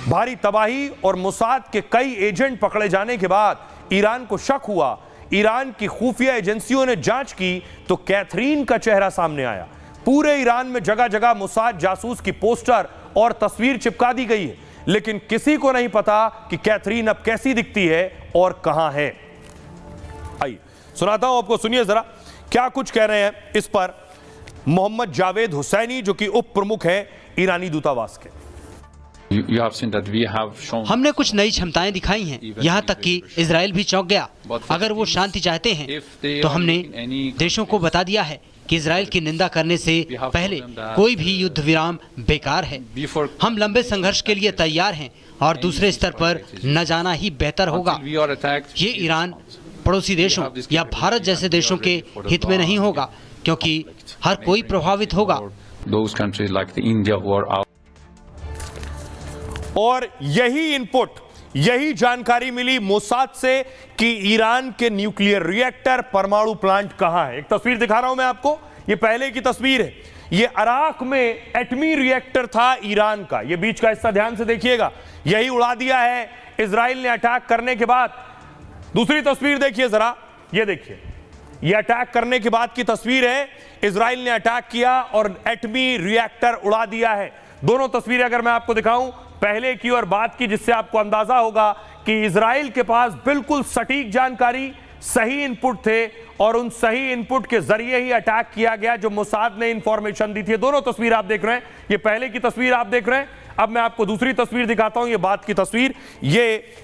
भारी तबाही और मोसाद के कई एजेंट पकड़े जाने के बाद ईरान को शक हुआ। ईरान की खुफिया एजेंसियों ने जांच की तो कैथरीन का चेहरा सामने आया। पूरे ईरान में जगह जगह मोसाद जासूस की पोस्टर और तस्वीर चिपका दी गई है, लेकिन किसी को नहीं पता कि कैथरीन अब कैसी दिखती है और कहां है। आइए सुनाता हूं आपको, सुनिए जरा क्या कुछ कह रहे हैं इस पर मोहम्मद जावेद हुसैनी, जो कि उप प्रमुख हैं ईरानी दूतावास के। हमने कुछ नई क्षमताएं दिखाई हैं, यहाँ तक कि इजराइल भी चौंक गया। अगर वो शांति चाहते हैं तो हमने देशों को बता दिया है कि इजराइल की निंदा करने से पहले कोई भी युद्ध विराम बेकार है। हम लंबे संघर्ष के लिए तैयार हैं और दूसरे स्तर पर न जाना ही बेहतर होगा। ये ईरान, पड़ोसी देशों या भारत जैसे देशों के हित में नहीं होगा, क्योंकि हर कोई प्रभावित होगा। और यही इनपुट, यही जानकारी मिली मोसाद से कि ईरान के न्यूक्लियर रिएक्टर, परमाणु प्लांट कहां है। एक तस्वीर दिखा रहा हूं मैं आपको, ये पहले की तस्वीर है। ये अराक में एटमी रिएक्टर था ईरान का। ये बीच का हिस्सा ध्यान से देखिएगा, यही उड़ा दिया है इजराइल ने अटैक करने के बाद। दूसरी तस्वीर देखिए जरा, ये देखिए, ये अटैक करने के बाद की तस्वीर है। इजराइल ने अटैक किया और एटमी रिएक्टर उड़ा दिया है। दोनों तस्वीरें अगर मैं आपको दिखाऊं, पहले की और बाद की, जिससे आपको अंदाजा होगा कि इजराइल के पास बिल्कुल सटीक जानकारी, सही इनपुट थे और उन सही इनपुट के जरिए ही अटैक किया गया जो मोसाद ने इंफॉर्मेशन दी थी। दोनों तस्वीर आप देख रहे हैं, ये पहले की तस्वीर आप देख रहे हैं। अब मैं आपको दूसरी तस्वीर दिखाता हूं, ये बाद की तस्वीर। ये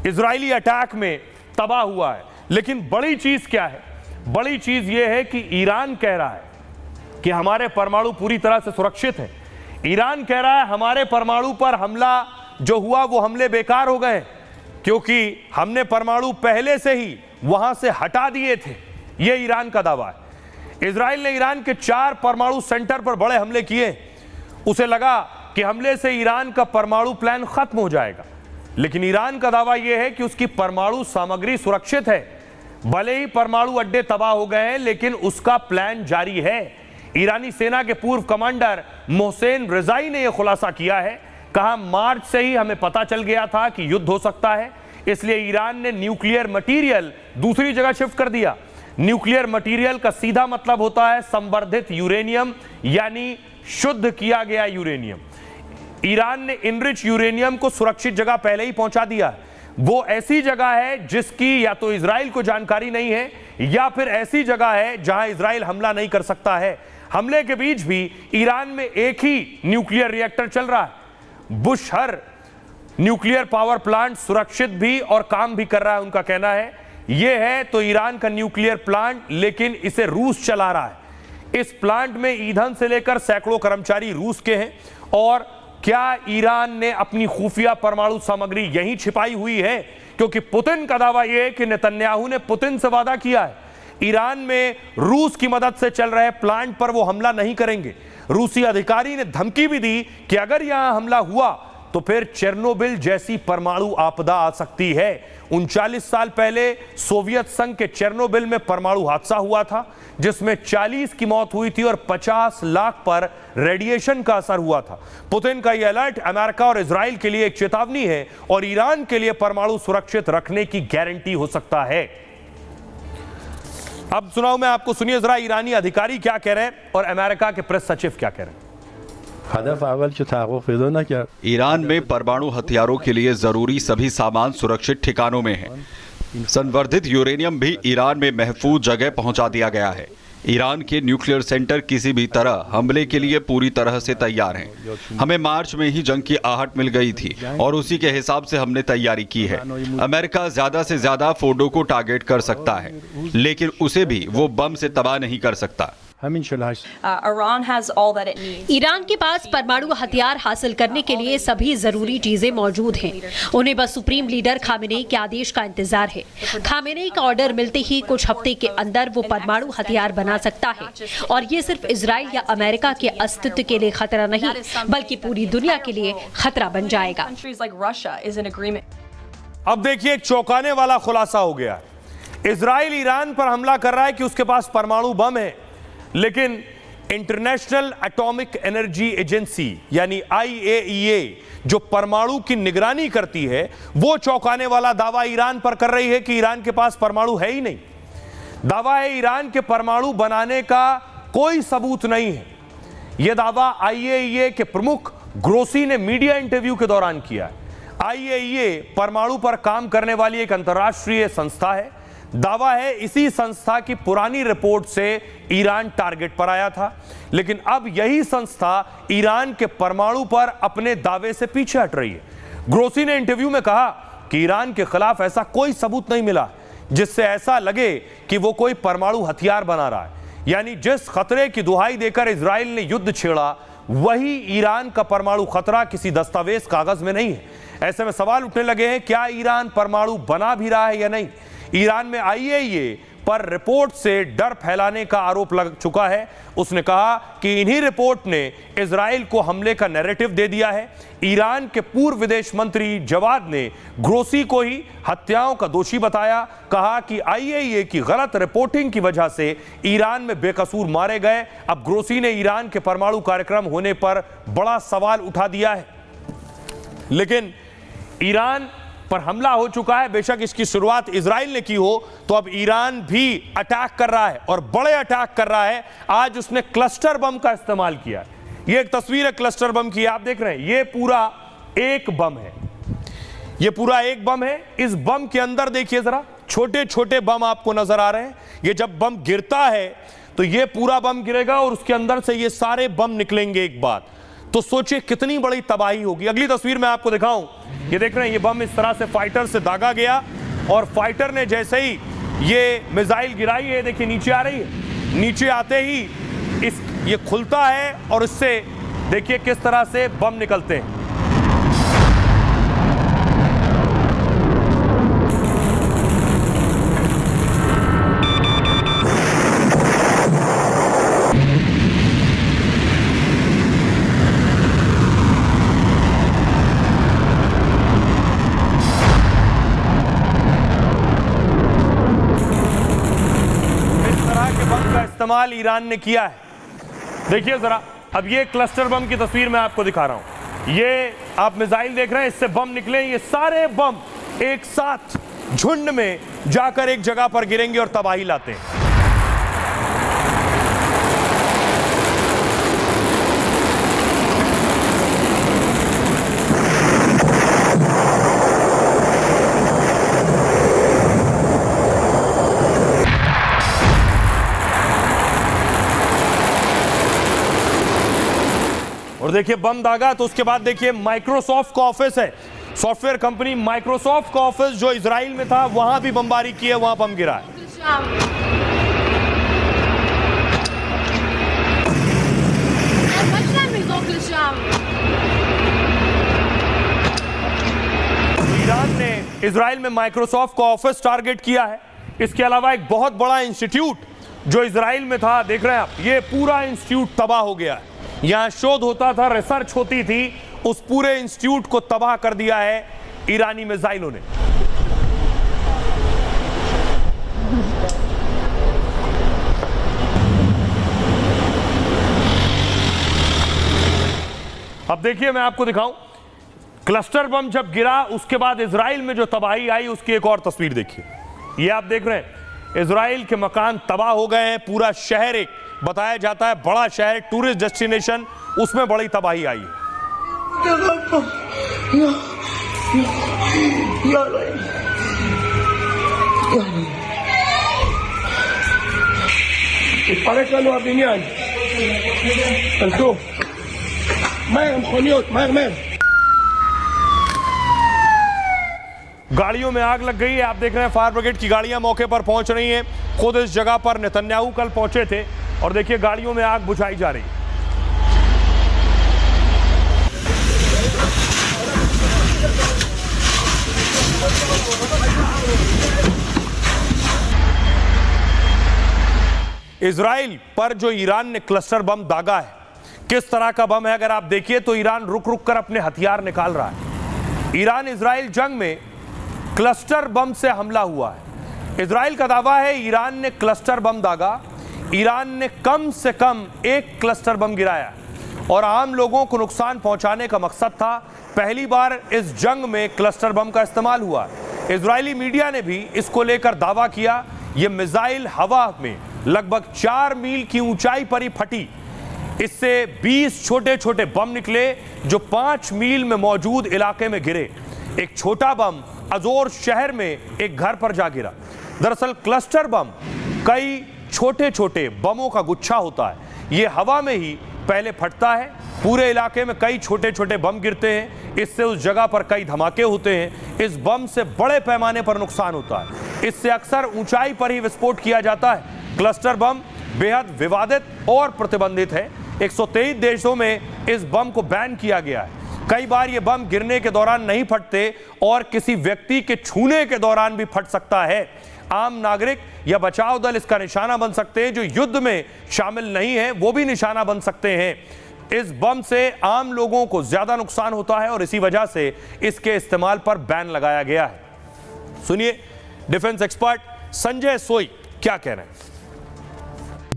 इजरायली अटैक में तबाह हुआ है। लेकिन बड़ी चीज क्या है? बड़ी चीज यह है कि ईरान कह रहा है कि हमारे परमाणु पूरी तरह से सुरक्षित है। ईरान कह रहा है हमारे परमाणु पर हमला जो हुआ वो हमले बेकार हो गए, क्योंकि हमने परमाणु पहले से ही वहां से हटा दिए थे। यह ईरान का दावा है। इजराइल ने ईरान के 4 परमाणु सेंटर पर बड़े हमले किए। उसे लगा कि हमले से ईरान का परमाणु प्लान खत्म हो जाएगा, लेकिन ईरान का दावा यह है कि उसकी परमाणु सामग्री सुरक्षित है। भले ही परमाणु अड्डे तबाह हो गए हैं, लेकिन उसका प्लान जारी है। ईरानी सेना के पूर्व कमांडर मोहसेन रिजाई ने यह खुलासा किया है। कहा, मार्च से ही हमें पता चल गया था कि युद्ध हो सकता है, इसलिए ईरान ने न्यूक्लियर मटेरियल दूसरी जगह शिफ्ट कर दिया। न्यूक्लियर मटेरियल का सीधा मतलब होता है संवर्धित यूरेनियम, यानी शुद्ध किया गया यूरेनियम। ईरान ने इनरिच यूरेनियम को सुरक्षित जगह पहले ही पहुंचा दिया है। वो ऐसी जगह है जिसकी या तो इजराइल को जानकारी नहीं है, या फिर ऐसी जगह है जहां इजराइल हमला नहीं कर सकता है। हमले के बीच भी ईरान में एक ही न्यूक्लियर रिएक्टर चल रहा है। बुशहर न्यूक्लियर पावर प्लांट सुरक्षित भी और काम भी कर रहा है, उनका कहना है। यह है तो ईरान का न्यूक्लियर प्लांट, लेकिन इसे रूस चला रहा है। इस प्लांट में ईंधन से लेकर सैकड़ों कर्मचारी रूस के हैं। और क्या ईरान ने अपनी खुफिया परमाणु सामग्री यहीं छिपाई हुई है? क्योंकि पुतिन का दावा यह है कि नेतन्याहू ने पुतिन से वादा किया है ईरान में रूस की मदद से चल रहे प्लांट पर वो हमला नहीं करेंगे। रूसी अधिकारी ने धमकी भी दी कि अगर यहां हमला हुआ तो फिर चेरनोबिल जैसी परमाणु आपदा आ सकती है। 39 साल पहले सोवियत संघ के चेरनोबिल में परमाणु हादसा हुआ था, जिसमें 40 की मौत हुई थी और 50 लाख पर रेडिएशन का असर हुआ था। पुतिन का यह अलर्ट अमेरिका और इजराइल के लिए एक चेतावनी है और ईरान के लिए परमाणु सुरक्षित रखने की गारंटी हो सकता है। अब सुनाऊं मैं आपको, सुनिए जरा ईरानी अधिकारी क्या कह रहे हैं और अमेरिका के प्रेस सचिव क्या कह रहे हैं। ईरान में परमाणु हथियारों के लिए जरूरी सभी सामान सुरक्षित ठिकानों में है। संवर्धित यूरेनियम भी ईरान में महफूज जगह पहुंचा दिया गया है। ईरान के न्यूक्लियर सेंटर किसी भी तरह हमले के लिए पूरी तरह से तैयार हैं। हमें मार्च में ही जंग की आहट मिल गई थी और उसी के हिसाब से हमने तैयारी की है। अमेरिका ज्यादा से ज्यादा फोर्डो को टारगेट कर सकता है, लेकिन उसे भी वो बम से तबाह नहीं कर सकता। Iran has all that it needs. Iran के पास परमाणु हथियार हासिल करने के लिए सभी जरूरी चीजें मौजूद हैं। उन्हें बस सुप्रीम लीडर खामेनेई के आदेश का इंतजार है। खामेनेई का ऑर्डर मिलते ही कुछ हफ्ते के अंदर वो परमाणु हथियार बना सकता है और ये सिर्फ इजराइल या अमेरिका के अस्तित्व के लिए खतरा नहीं बल्कि पूरी दुनिया के लिए खतरा बन जाएगा। Countries like Russia is in agreement. अब देखिए एक चौंकाने वाला खुलासा हो गया। इजराइल ईरान पर हमला कर रहा है कि उसके पास परमाणु बम है, लेकिन इंटरनेशनल एटॉमिक एनर्जी एजेंसी यानी IAEA जो परमाणु की निगरानी करती है, वो चौंकाने वाला दावा ईरान पर कर रही है कि ईरान के पास परमाणु है ही नहीं। दावा है ईरान के परमाणु बनाने का कोई सबूत नहीं है। यह दावा IAEA के प्रमुख ग्रोसी ने मीडिया इंटरव्यू के दौरान किया है। IAEA परमाणु पर काम करने वाली एक अंतर्राष्ट्रीय संस्था है। दावा है इसी संस्था की पुरानी रिपोर्ट से ईरान टारगेट पर आया था, लेकिन अब यही संस्था ईरान के परमाणु पर अपने दावे से पीछे हट रही है। ग्रोसी ने इंटरव्यू में कहा कि ईरान के खिलाफ ऐसा कोई सबूत नहीं मिला जिससे ऐसा लगे कि वो कोई परमाणु हथियार बना रहा है। यानी जिस खतरे की दुहाई देकर इजराइल ने युद्ध छेड़ा, वही ईरान का परमाणु खतरा किसी दस्तावेज कागज में नहीं है। ऐसे में सवाल उठने लगे हैं, क्या ईरान परमाणु बना भी रहा है या नहीं। ईरान में IAEA पर रिपोर्ट से डर फैलाने का आरोप लग चुका है। उसने कहा कि इन्हीं रिपोर्ट ने इजराइल को हमले का नैरेटिव दे दिया है। ईरान के पूर्व विदेश मंत्री जवाद ने ग्रोसी को ही हत्याओं का दोषी बताया। कहा कि IAEA की गलत रिपोर्टिंग की वजह से ईरान में बेकसूर मारे गए। अब ग्रोसी ने ईरान के परमाणु कार्यक्रम होने पर बड़ा सवाल उठा दिया है। लेकिन ईरान पर हमला हो चुका है। बेशक इसकी शुरुआत इजराइल ने की हो, तो अब ईरान भी अटैक कर रहा है और बड़े अटैक कर रहा है। आज उसने क्लस्टर बम का इस्तेमाल किया है। ये एक तस्वीर है क्लस्टर बम की, आप देख रहे हैं। ये पूरा एक बम है, ये पूरा एक बम है। इस बम के अंदर देखिए जरा, छोटे छोटे बम आपको नजर आ रहे हैं। ये जब बम गिरता है तो ये पूरा बम गिरेगा और उसके अंदर से ये सारे बम निकलेंगे एक बार। तो सोचिए कितनी बड़ी तबाही होगी। अगली तस्वीर मैं आपको दिखाऊं, ये देख रहे हैं, ये बम इस तरह से फाइटर से दागा गया और फाइटर ने जैसे ही ये मिसाइल गिराई है, देखिए नीचे आ रही है। नीचे आते ही ये खुलता है और इससे देखिए किस तरह से बम निकलते हैं। इस्तेमाल ईरान ने किया है। देखिए जरा, अब ये क्लस्टर बम की तस्वीर मैं आपको दिखा रहा हूं। ये आप मिसाइल देख रहे हैं, इससे बम निकले। ये सारे बम एक साथ झुंड में जाकर एक जगह पर गिरेंगे और तबाही लाते हैं। और देखिए बम दागा, तो उसके बाद देखिए माइक्रोसॉफ्ट का ऑफिस है, सॉफ्टवेयर कंपनी माइक्रोसॉफ्ट का ऑफिस जो इजराइल में था, वहां भी बमबारी की है, वहां बम गिरा है। ईरान ने इजराइल में माइक्रोसॉफ्ट का ऑफिस टारगेट किया है। इसके अलावा एक बहुत बड़ा इंस्टीट्यूट जो इजराइल में था, देख रहे हैं आप, ये पूरा इंस्टीट्यूट तबाह हो गया है। यहां शोध होता था, रिसर्च होती थी, उस पूरे इंस्टीट्यूट को तबाह कर दिया है ईरानी मिसाइलों ने। अब देखिए मैं आपको दिखाऊं, क्लस्टर बम जब गिरा उसके बाद इजराइल में जो तबाही आई उसकी एक और तस्वीर देखिए। ये आप देख रहे हैं, इजराइल के मकान तबाह हो गए हैं। पूरा शहर, एक बताया जाता है बड़ा शहर, टूरिस्ट डेस्टिनेशन, उसमें बड़ी तबाही आई है। गाड़ियों में आग लग गई है। आप देख रहे हैं फायर ब्रिगेड की गाड़ियां मौके पर पहुंच रही हैं। खुद इस जगह पर नेतन्याहू कल पहुंचे थे और देखिए गाड़ियों में आग बुझाई जा रही है। इजराइल पर जो ईरान ने क्लस्टर बम दागा है, किस तरह का बम है अगर आप देखिए तो ईरान रुक रुक कर अपने हथियार निकाल रहा है। ईरान इजराइल जंग में क्लस्टर बम से हमला हुआ है। इजराइल का दावा है ईरान ने क्लस्टर बम दागा। ईरान ने कम से कम एक क्लस्टर बम गिराया और आम लोगों को नुकसान पहुंचाने का मकसद था। पहली बार इस जंग में क्लस्टर बम का इस्तेमाल हुआ। इजरायली मीडिया ने भी इसको लेकर दावा किया। यह मिसाइल हवा में लगभग 4 मील की ऊंचाई पर ही फटी। इससे 20 छोटे छोटे बम निकले जो 5 मील में मौजूद इलाके में गिरे। एक छोटा बम अजोर शहर में एक घर पर जा गिरा। दरअसल क्लस्टर बम कई छोटे छोटे बमों का गुच्छा होता है। यह हवा में ही पहले फटता है, पूरे इलाके में कई छोटे छोटे बम गिरते हैं, इससे उस जगह पर कई धमाके होते हैं। इस बम से बड़े पैमाने पर नुकसान होता है। इससे अक्सर ऊंचाई पर ही विस्फोट किया जाता है। क्लस्टर बम बेहद विवादित और प्रतिबंधित है। 123 देशों में इस बम को बैन किया गया है। कई बार ये बम गिरने के दौरान नहीं फटते और किसी व्यक्ति के छूने के दौरान भी फट सकता है। आम नागरिक या बचाव दल इसका निशाना बन सकते हैं। जो युद्ध में शामिल नहीं है वो भी निशाना बन सकते हैं। इस बम से आम लोगों को ज्यादा नुकसान होता है और इसी वजह से इसके इस्तेमाल पर बैन लगाया गया है। सुनिए डिफेंस एक्सपर्ट संजय सोई क्या कह रहे हैं।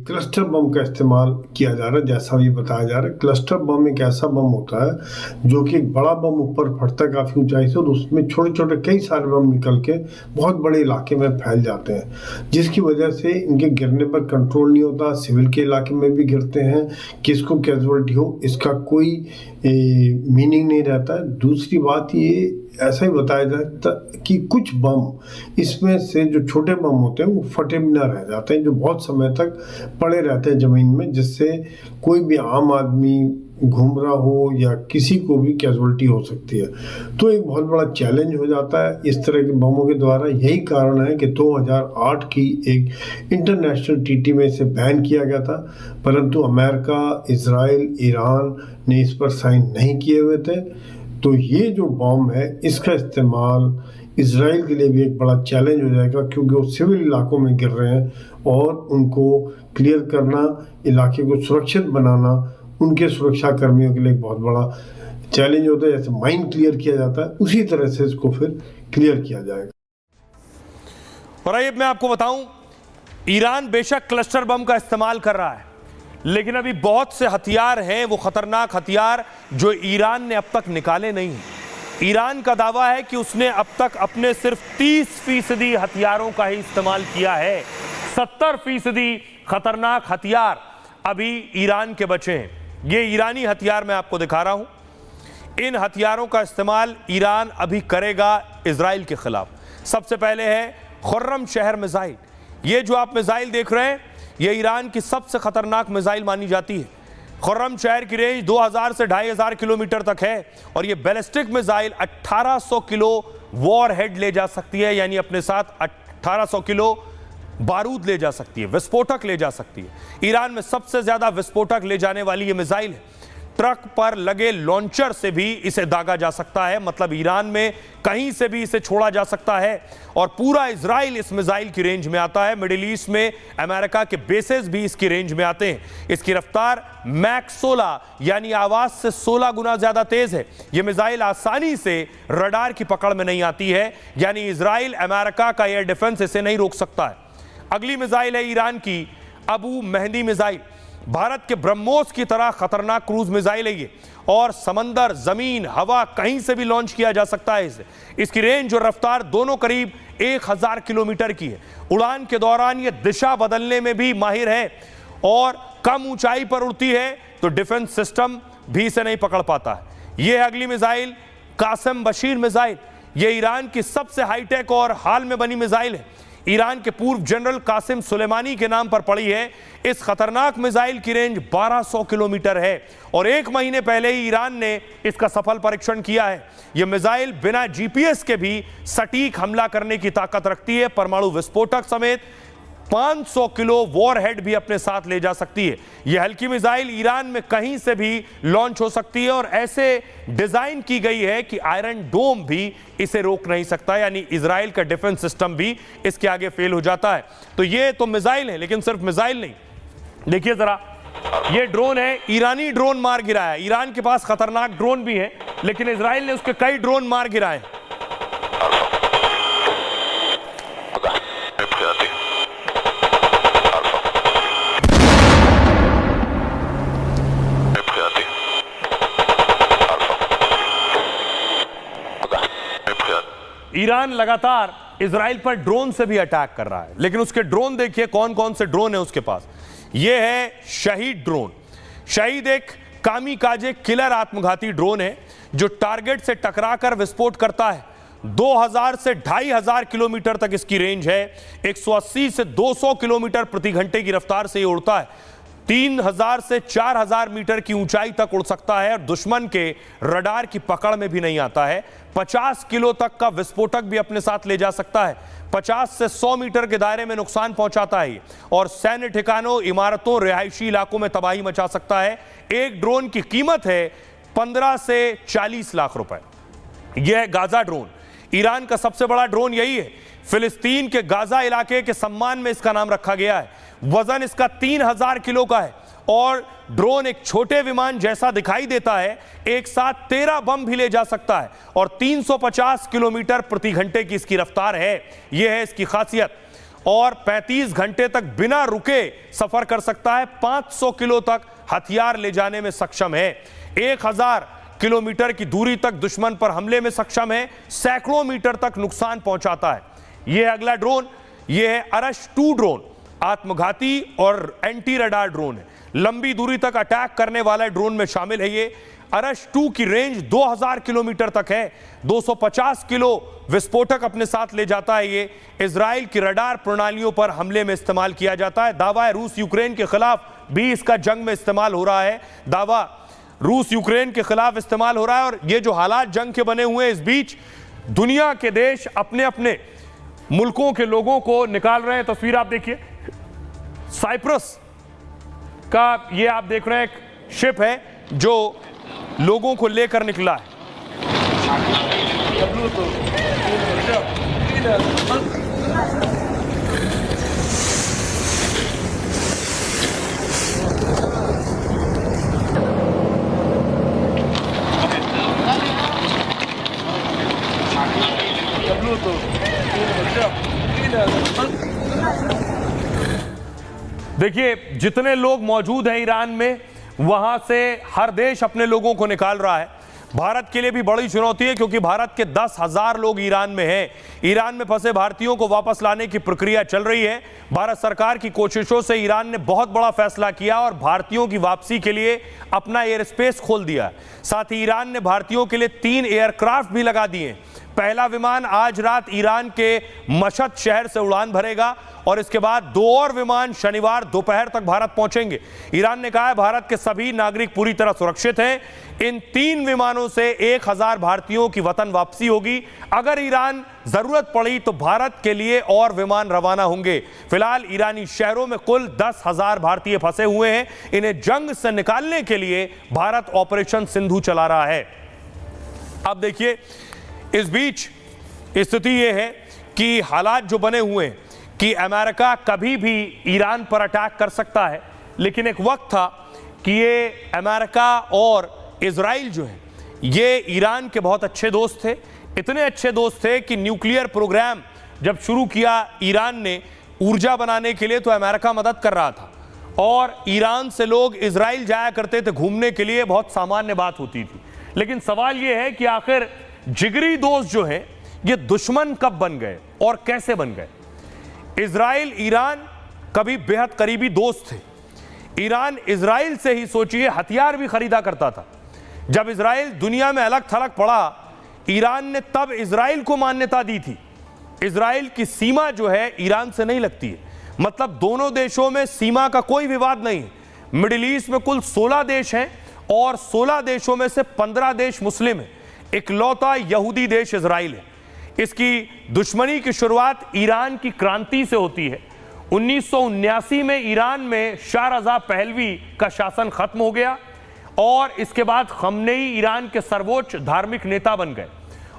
क्लस्टर बम का इस्तेमाल किया जा रहा है, जैसा भी बताया जा रहा है। क्लस्टर बम एक ऐसा बम होता है जो कि एक बड़ा बम ऊपर फटता है काफ़ी ऊंचाई से और उसमें छोटे छोटे कई सारे बम निकल के बहुत बड़े इलाके में फैल जाते हैं, जिसकी वजह से इनके गिरने पर कंट्रोल नहीं होता। सिविल के इलाके में भी गिरते हैं, किसको कैजुअलिटी हो इसका कोई मीनिंग नहीं रहता है। दूसरी बात ये ऐसा ही बताया जाता कि कुछ बम इसमें से जो छोटे बम होते हैं वो फटे भी ना रह जाते हैं, जो बहुत समय तक पड़े रहते हैं ज़मीन में, जिससे कोई भी आम आदमी घूम रहा हो या किसी को भी कैजुअलिटी हो सकती है। तो एक बहुत बड़ा चैलेंज हो जाता है इस तरह के बमों के द्वारा। यही कारण है कि 2008 की एक इंटरनेशनल ट्रीटी में इसे बैन किया गया था, परंतु अमेरिका, इजराइल, ईरान ने इस पर साइन नहीं किए हुए थे। तो ये जो बम है इसका इस्तेमाल इजराइल के लिए भी एक बड़ा चैलेंज हो जाएगा, क्योंकि वो सिविल इलाकों में गिर रहे हैं और उनको क्लियर करना, इलाके को सुरक्षित बनाना उनके सुरक्षा कर्मियों के लिए एक बहुत बड़ा चैलेंज होता है। जैसे माइन क्लियर किया जाता है उसी तरह से इसको फिर क्लियर किया जाएगा। और आइए मैं आपको बताऊं, ईरान बेशक क्लस्टर बम का इस्तेमाल कर रहा है, लेकिन अभी बहुत से हथियार हैं, वो खतरनाक हथियार जो ईरान ने अब तक निकाले नहीं हैं। ईरान का दावा है कि उसने अब तक अपने सिर्फ 30% हथियारों का ही इस्तेमाल किया है। 70% खतरनाक हथियार अभी ईरान के बचे हैं। ये ईरानी हथियार मैं आपको दिखा रहा हूं। इन हथियारों का इस्तेमाल ईरान अभी करेगा इजराइल के खिलाफ। सबसे पहले है खुर्रम शहर मिसाइल। ये जो आप मिसाइल देख रहे हैं ये ईरान की सबसे खतरनाक मिसाइल मानी जाती है। खुर्रम शहर की रेंज 2000 से 2500 किलोमीटर तक है और ये ballistic missile 1800 kilo war head ले जा सकती है, यानी अपने साथ 1800 किलो बारूद ले जा सकती है, विस्फोटक ले जा सकती है। ईरान में सबसे ज्यादा विस्फोटक ले जाने वाली ये मिसाइल है। ट्रक पर लगे लॉन्चर से भी इसे दागा जा सकता है, मतलब ईरान में कहीं से भी इसे छोड़ा जा सकता है और पूरा इजराइल इस मिसाइल की रेंज में आता है। मिडिल ईस्ट में अमेरिका के बेसेस भी इसकी रेंज में आते हैं। इसकी रफ्तार मैक 16 यानी आवाज से 16 गुना ज्यादा तेज है। यह मिसाइल आसानी से रडार की पकड़ में नहीं आती है, यानी इजराइल अमेरिका का एयर डिफेंस इसे नहीं रोक सकता है। अगली मिसाइल है ईरान की अबू मेहदी मिसाइल। भारत के ब्रह्मोस की तरह खतरनाक क्रूज मिसाइल है ये और समंदर, जमीन, हवा कहीं से भी लॉन्च किया जा सकता है इसे। इसकी रेंज और रफ्तार दोनों करीब 1000 किलोमीटर की है। उड़ान के दौरान ये दिशा बदलने में भी माहिर है और कम ऊंचाई पर उड़ती है तो डिफेंस सिस्टम भी इसे नहीं पकड़ पाता है। यह है अगली मिसाइल कासिम बशीर मिसाइल। यह ईरान की सबसे हाईटेक और हाल में बनी मिसाइल है। ईरान के पूर्व जनरल कासिम सुलेमानी के नाम पर पड़ी है। इस खतरनाक मिसाइल की रेंज 1200 किलोमीटर है और 1 महीने पहले ही ईरान ने इसका सफल परीक्षण किया है। यह मिसाइल बिना जीपीएस के भी सटीक हमला करने की ताकत रखती है। परमाणु विस्फोटक समेत 500 किलो वॉरहेड भी अपने साथ ले जा सकती है। यह हल्की मिसाइल ईरान में कहीं से भी लॉन्च हो सकती है और ऐसे डिजाइन की गई है कि आयरन डोम भी इसे रोक नहीं सकता, यानी इजराइल का डिफेंस सिस्टम भी इसके आगे फेल हो जाता है। तो ये तो मिसाइल है, लेकिन सिर्फ मिसाइल नहीं। देखिए जरा, ये ड्रोन है, ईरानी ड्रोन मार गिराया। ईरान के पास खतरनाक ड्रोन भी है, लेकिन इजराइल ने उसके कई ड्रोन मार गिराए। ईरान लगातार इजराइल पर ड्रोन से भी अटैक कर रहा है, लेकिन उसके ड्रोन देखिए कौन कौन से ड्रोन है उसके पास। यह है शहीद ड्रोन। शहीद एक कामिकाजे किलर आत्मघाती ड्रोन है जो टारगेट से टकराकर विस्फोट करता है। 2000 से 2500 किलोमीटर तक इसकी रेंज है। 180 से 200 किलोमीटर प्रति घंटे की रफ्तार से ये उड़ता है। 3000 से 4000 मीटर की ऊंचाई तक उड़ सकता है और दुश्मन के रडार की पकड़ में भी नहीं आता है। 50 किलो तक का विस्फोटक भी अपने साथ ले जा सकता है। 50 से 100 मीटर के दायरे में नुकसान पहुंचाता है और सैन्य ठिकानों, इमारतों, रिहायशी इलाकों में तबाही मचा सकता है। एक ड्रोन की कीमत है 15 से 40 लाख रुपए। यह है गाजा ड्रोन। ईरान का सबसे बड़ा ड्रोन यही है। फिलिस्तीन के गाजा इलाके के सम्मान में इसका नाम रखा गया है। वजन इसका 3000 किलो का है और ड्रोन एक छोटे विमान जैसा दिखाई देता है। एक साथ 13 बम भी ले जा सकता है और 350 किलोमीटर प्रति घंटे की इसकी रफ्तार है। यह है इसकी खासियत। और 35 घंटे तक बिना रुके सफर कर सकता है। 500 किलो तक हथियार ले जाने में सक्षम है। 1000 किलोमीटर की दूरी तक दुश्मन पर हमले में सक्षम है। सैकड़ों मीटर तक नुकसान पहुंचाता है। यह अगला ड्रोन, यह है अरश 2 ड्रोन। आत्मघाती और एंटी रडार ड्रोन है। लंबी दूरी तक अटैक करने वाला ड्रोन में शामिल है। ये अरश 2 की रेंज 2000 किलोमीटर तक है। 250 किलो विस्फोटक अपने साथ ले जाता है। ये इजराइल की रडार प्रणालियों पर हमले में इस्तेमाल किया जाता है। दावा है रूस यूक्रेन के खिलाफ भी इसका जंग में इस्तेमाल हो रहा है। दावा रूस यूक्रेन के खिलाफ इस्तेमाल हो रहा है। और ये जो हालात जंग के बने हुए हैं, इस बीच दुनिया के देश अपने अपने मुल्कों के लोगों को निकाल रहे हैं। तस्वीर आप देखिए, साइप्रस का ये आप देख रहे हैं एक शिप है जो लोगों को लेकर निकला है। देखिए, जितने लोग मौजूद हैं ईरान में, वहां से हर देश अपने लोगों को निकाल रहा है। भारत के लिए भी बड़ी चुनौती है क्योंकि भारत के 10,000 लोग ईरान में हैं। ईरान में फंसे भारतीयों को वापस लाने की प्रक्रिया चल रही है। भारत सरकार की कोशिशों से ईरान ने बहुत बड़ा फैसला किया और भारतीयों की वापसी के लिए अपना एयर स्पेस खोल दिया। साथ ही ईरान ने भारतीयों के लिए 3 एयरक्राफ्ट भी लगा दिए। पहला विमान आज रात ईरान के मशहद शहर से उड़ान भरेगा और इसके बाद 2 और विमान शनिवार दोपहर तक भारत पहुंचेंगे। ईरान ने कहा है भारत के सभी नागरिक पूरी तरह सुरक्षित हैं। इन 3 विमानों से 1000 भारतीयों की वतन वापसी होगी। अगर ईरान जरूरत पड़ी तो भारत के लिए और विमान रवाना होंगे। फिलहाल ईरानी शहरों में कुल 10,000 भारतीय फंसे हुए हैं। इन्हें जंग से निकालने के लिए भारत ऑपरेशन सिंधु चला रहा है। अब देखिए, इस बीच स्थिति यह है कि हालात जो बने हुए हैं कि अमेरिका कभी भी ईरान पर अटैक कर सकता है, लेकिन एक वक्त था कि ये अमेरिका और इजराइल जो है ये ईरान के बहुत अच्छे दोस्त थे। इतने अच्छे दोस्त थे कि न्यूक्लियर प्रोग्राम जब शुरू किया ईरान ने ऊर्जा बनाने के लिए, तो अमेरिका मदद कर रहा था और ईरान से लोग इजराइल जाया करते थे घूमने के लिए। बहुत सामान्य बात होती थी। लेकिन सवाल ये है कि आखिर जिगरी दोस्त जो हैं ये दुश्मन कब बन गए और कैसे बन गए। इजराइल ईरान कभी बेहद करीबी दोस्त थे। ईरान इजराइल से ही सोचिए हथियार भी खरीदा करता था। जब इजराइल दुनिया में अलग थलग पड़ा, ईरान ने तब इजराइल को मान्यता दी थी। इजराइल की सीमा जो है ईरान से नहीं लगती है, मतलब दोनों देशों में सीमा का कोई विवाद नहीं है। मिडिल ईस्ट में कुल 16 देश हैं और 16 देशों में से 15 देश मुस्लिम हैं। इकलौता यहूदी देश इजराइल है। इसकी दुश्मनी की शुरुआत ईरान की क्रांति से होती है। 1979 में ईरान में शाह रज़ा पहलवी का शासन खत्म हो गया और इसके बाद खमनेई ईरान के सर्वोच्च धार्मिक नेता बन गए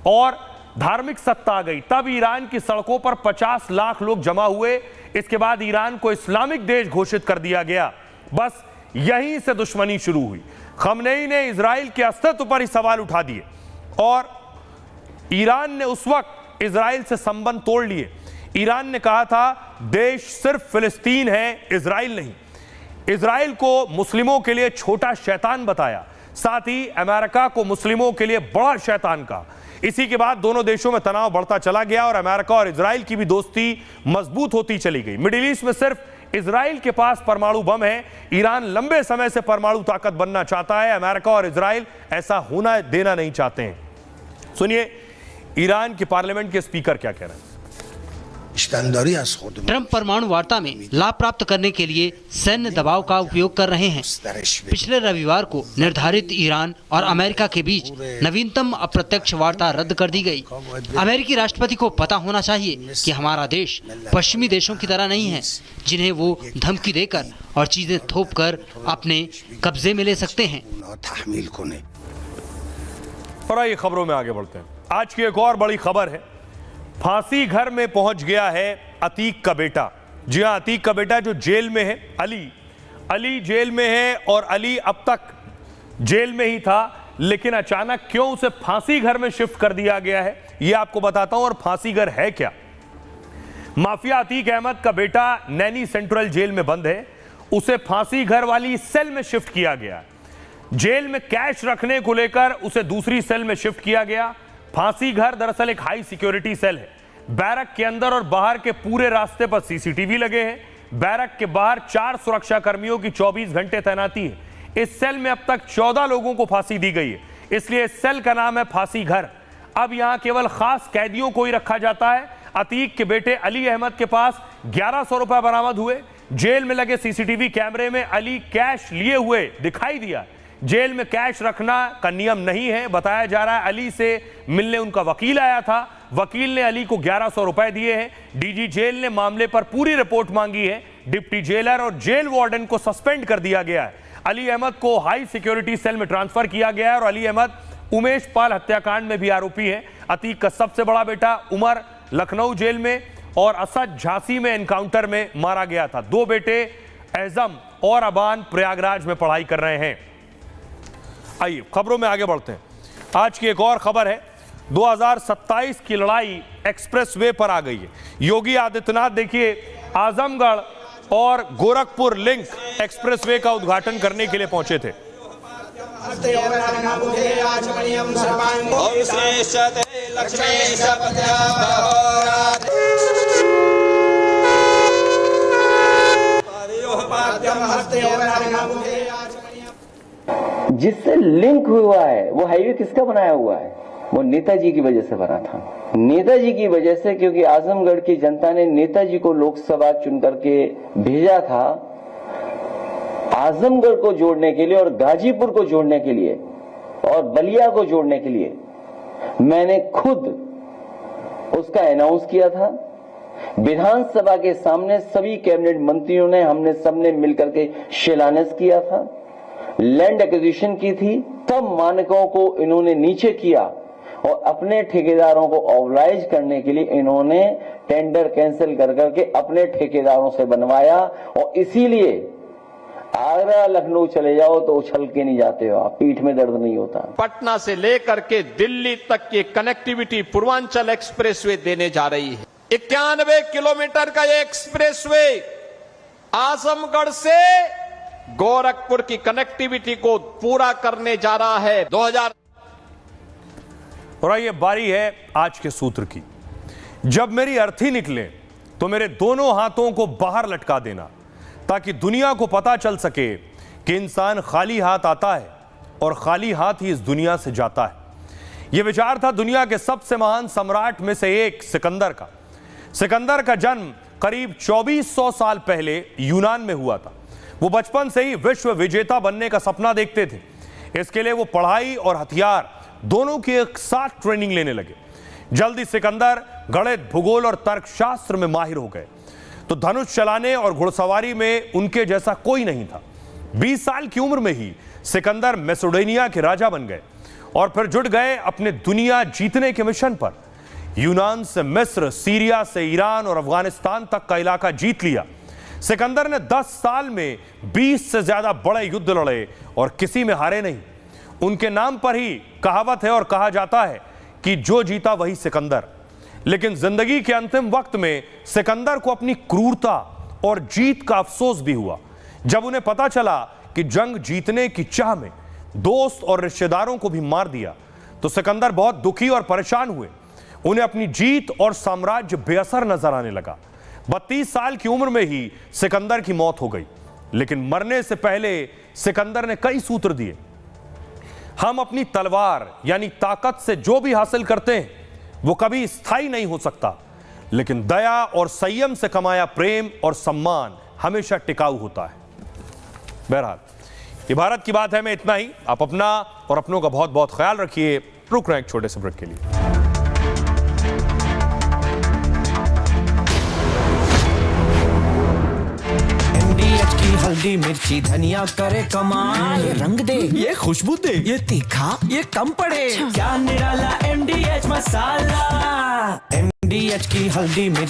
और धार्मिक सत्ता आ गई। तब ईरान की सड़कों पर 50 लाख लोग जमा हुए। इसके बाद ईरान को इस्लामिक देश घोषित कर दिया गया। बस यहीं से दुश्मनी शुरू हुई। खमनेई ने इजराइल के अस्तित्व पर ही सवाल उठा दिए और ईरान ने उस वक्त इजराइल से संबंध तोड़ लिए। ईरान ने कहा था देश सिर्फ फिलिस्तीन है, इजराइल नहीं। इजराइल को मुस्लिमों के लिए छोटा शैतान बताया, साथ ही अमेरिका को मुस्लिमों के लिए बड़ा शैतान कहा। इसी के बाद दोनों देशों में तनाव बढ़ता चला गया और अमेरिका और इजराइल की भी दोस्ती मजबूत होती चली गई। मिडिल ईस्ट में सिर्फ इजराइल के पास परमाणु बम है। ईरान लंबे समय से परमाणु ताकत बनना चाहता है। अमेरिका और इजराइल ऐसा होना देना नहीं चाहते हैं। सुनिए ईरान के पार्लियामेंट के स्पीकर क्या कह रहे हैं। ट्रंप परमाणु वार्ता में लाभ प्राप्त करने के लिए सैन्य दबाव का उपयोग कर रहे हैं। पिछले रविवार को निर्धारित ईरान और अमेरिका के बीच नवीनतम अप्रत्यक्ष वार्ता रद्द कर दी गई। अमेरिकी राष्ट्रपति को पता होना चाहिए कि हमारा देश पश्चिमी देशों की तरह नहीं है, जिन्हें वो धमकी देकर और चीजें थोप कर अपने कब्जे में ले सकते हैं। और आइए खबरों में आगे बढ़ते हैं। आज की एक और बड़ी खबर है। फांसी घर में पहुंच गया है अतीक का बेटा। जी हां, अतीक का बेटा जो जेल में है, अली जेल में है और अली अब तक जेल में ही था, लेकिन अचानक क्यों उसे फांसी घर में शिफ्ट कर दिया गया है, यह आपको बताता हूं। और फांसी घर है क्या? माफिया अतीक अहमद का बेटा नैनी सेंट्रल जेल में बंद है। उसे फांसी घर वाली सेल में शिफ्ट किया गया। जेल में कैश रखने को लेकर उसे दूसरी सेल में शिफ्ट किया गया। फांसी घर दरअसल एक हाई सिक्योरिटी सेल है। बैरक के अंदर और बाहर के पूरे रास्ते पर सीसीटीवी लगे हैं। बैरक के बाहर 4 सुरक्षा कर्मियों की 24 घंटे तैनाती है। इस सेल में अब तक 14 लोगों को फांसी दी गई है, इसलिए इस सेल का नाम है फांसी घर। अब यहां केवल खास कैदियों को ही रखा जाता है। अतीक के बेटे अली अहमद के पास 1100 रुपए बरामद हुए। जेल में लगे सीसीटीवी कैमरे में अली कैश लिए हुए दिखाई दिया। जेल में कैश रखना का नियम नहीं है। बताया जा रहा है अली से मिलने उनका वकील आया था। वकील ने अली को 1100 रुपए दिए हैं। डीजी जेल ने मामले पर पूरी रिपोर्ट मांगी है। डिप्टी जेलर और जेल वार्डन को सस्पेंड कर दिया गया है। अली अहमद को हाई सिक्योरिटी सेल में ट्रांसफर किया गया है और अली अहमद उमेश पाल हत्याकांड में भी आरोपी है। अतीक का सबसे बड़ा बेटा उमर लखनऊ जेल में और असद झांसी में एनकाउंटर में मारा गया था। 2 बेटे एजम और अबान प्रयागराज में पढ़ाई कर रहे हैं। आइए खबरों में आगे बढ़ते हैं। आज की एक और खबर है। 2027 की लड़ाई एक्सप्रेसवे पर आ गई है। योगी आदित्यनाथ देखिए आजमगढ़ और गोरखपुर लिंक एक्सप्रेसवे का उद्घाटन करने के लिए पहुंचे थे। जिससे लिंक हुआ है वो हाईवे किसका बनाया हुआ है? वो नेताजी की वजह से बना था। नेताजी की वजह से, क्योंकि आजमगढ़ की जनता ने नेताजी को लोकसभा चुन करके भेजा था आजमगढ़ को जोड़ने के लिए और गाजीपुर को जोड़ने के लिए और बलिया को जोड़ने के लिए। मैंने खुद उसका अनाउंस किया था विधानसभा के सामने। सभी कैबिनेट मंत्रियों ने, हमने सबने मिलकर के शिलान्यास किया था। लैंड एक्विजिशन की थी। तब मानकों को इन्होंने नीचे किया और अपने ठेकेदारों को ऑबलाइज करने के लिए इन्होंने टेंडर कैंसिल कर करके अपने ठेकेदारों से बनवाया। और इसीलिए आगरा लखनऊ चले जाओ तो उछल के नहीं जाते हो आप, पीठ में दर्द नहीं होता। पटना से लेकर के दिल्ली तक की कनेक्टिविटी पूर्वांचल एक्सप्रेसवे देने जा रही है। 91 किलोमीटर का ये एक्सप्रेसवे आजमगढ़ से गोरखपुर की कनेक्टिविटी को पूरा करने जा रहा है। 2000 और ये बारी है आज के सूत्र की। जब मेरी अर्थी निकले तो मेरे दोनों हाथों को बाहर लटका देना, ताकि दुनिया को पता चल सके कि इंसान खाली हाथ आता है और खाली हाथ ही इस दुनिया से जाता है। यह विचार था दुनिया के सबसे महान सम्राट में से एक सिकंदर का। सिकंदर का जन्म करीब 2400 साल पहले यूनान में हुआ था। वो बचपन से ही विश्व विजेता बनने का सपना देखते थे। इसके लिए वो पढ़ाई और हथियार दोनों की एक साथ ट्रेनिंग लेने लगे। जल्दी सिकंदर गणित, भूगोल और तर्कशास्त्र में माहिर हो गए। तो धनुष चलाने और घुड़सवारी में उनके जैसा कोई नहीं था। 20 साल की उम्र में ही सिकंदर मैसेडोनिया के राजा बन गए और फिर जुट गए अपने दुनिया जीतने के मिशन पर। यूनान से मिस्र, सीरिया से ईरान और अफगानिस्तान तक का इलाका जीत लिया। सिकंदर ने 10 साल में 20 से ज्यादा बड़े युद्ध लड़े और किसी में हारे नहीं। उनके नाम पर ही कहावत है और कहा जाता है कि जो जीता वही सिकंदर। लेकिन जिंदगी के अंतिम वक्त में सिकंदर को अपनी क्रूरता और जीत का अफसोस भी हुआ जब उन्हें पता चला कि जंग जीतने की चाह में दोस्त और रिश्तेदारों को भी मार दिया तो सिकंदर बहुत दुखी और परेशान हुए। उन्हें अपनी जीत और साम्राज्य बेअसर नजर आने लगा। 32 साल की उम्र में ही सिकंदर की मौत हो गई, लेकिन मरने से पहले सिकंदर ने कई सूत्र दिए। हम अपनी तलवार यानी ताकत से जो भी हासिल करते हैं वो कभी स्थायी नहीं हो सकता, लेकिन दया और संयम से कमाया प्रेम और सम्मान हमेशा टिकाऊ होता है। बहरहाल ये भारत की बात है में इतना ही। आप अपना और अपनों का बहुत बहुत ख्याल रखिए। रुक रहे हैं एक छोटे से ब्रेक के लिए। की हल्दी मिर्ची धनिया करे कमाल, ये रंग दे, ये खुशबू दे, ये तीखा, ये कम पड़े, क्या निराला MDH मसाला। MDH की हल्दी मिर्ची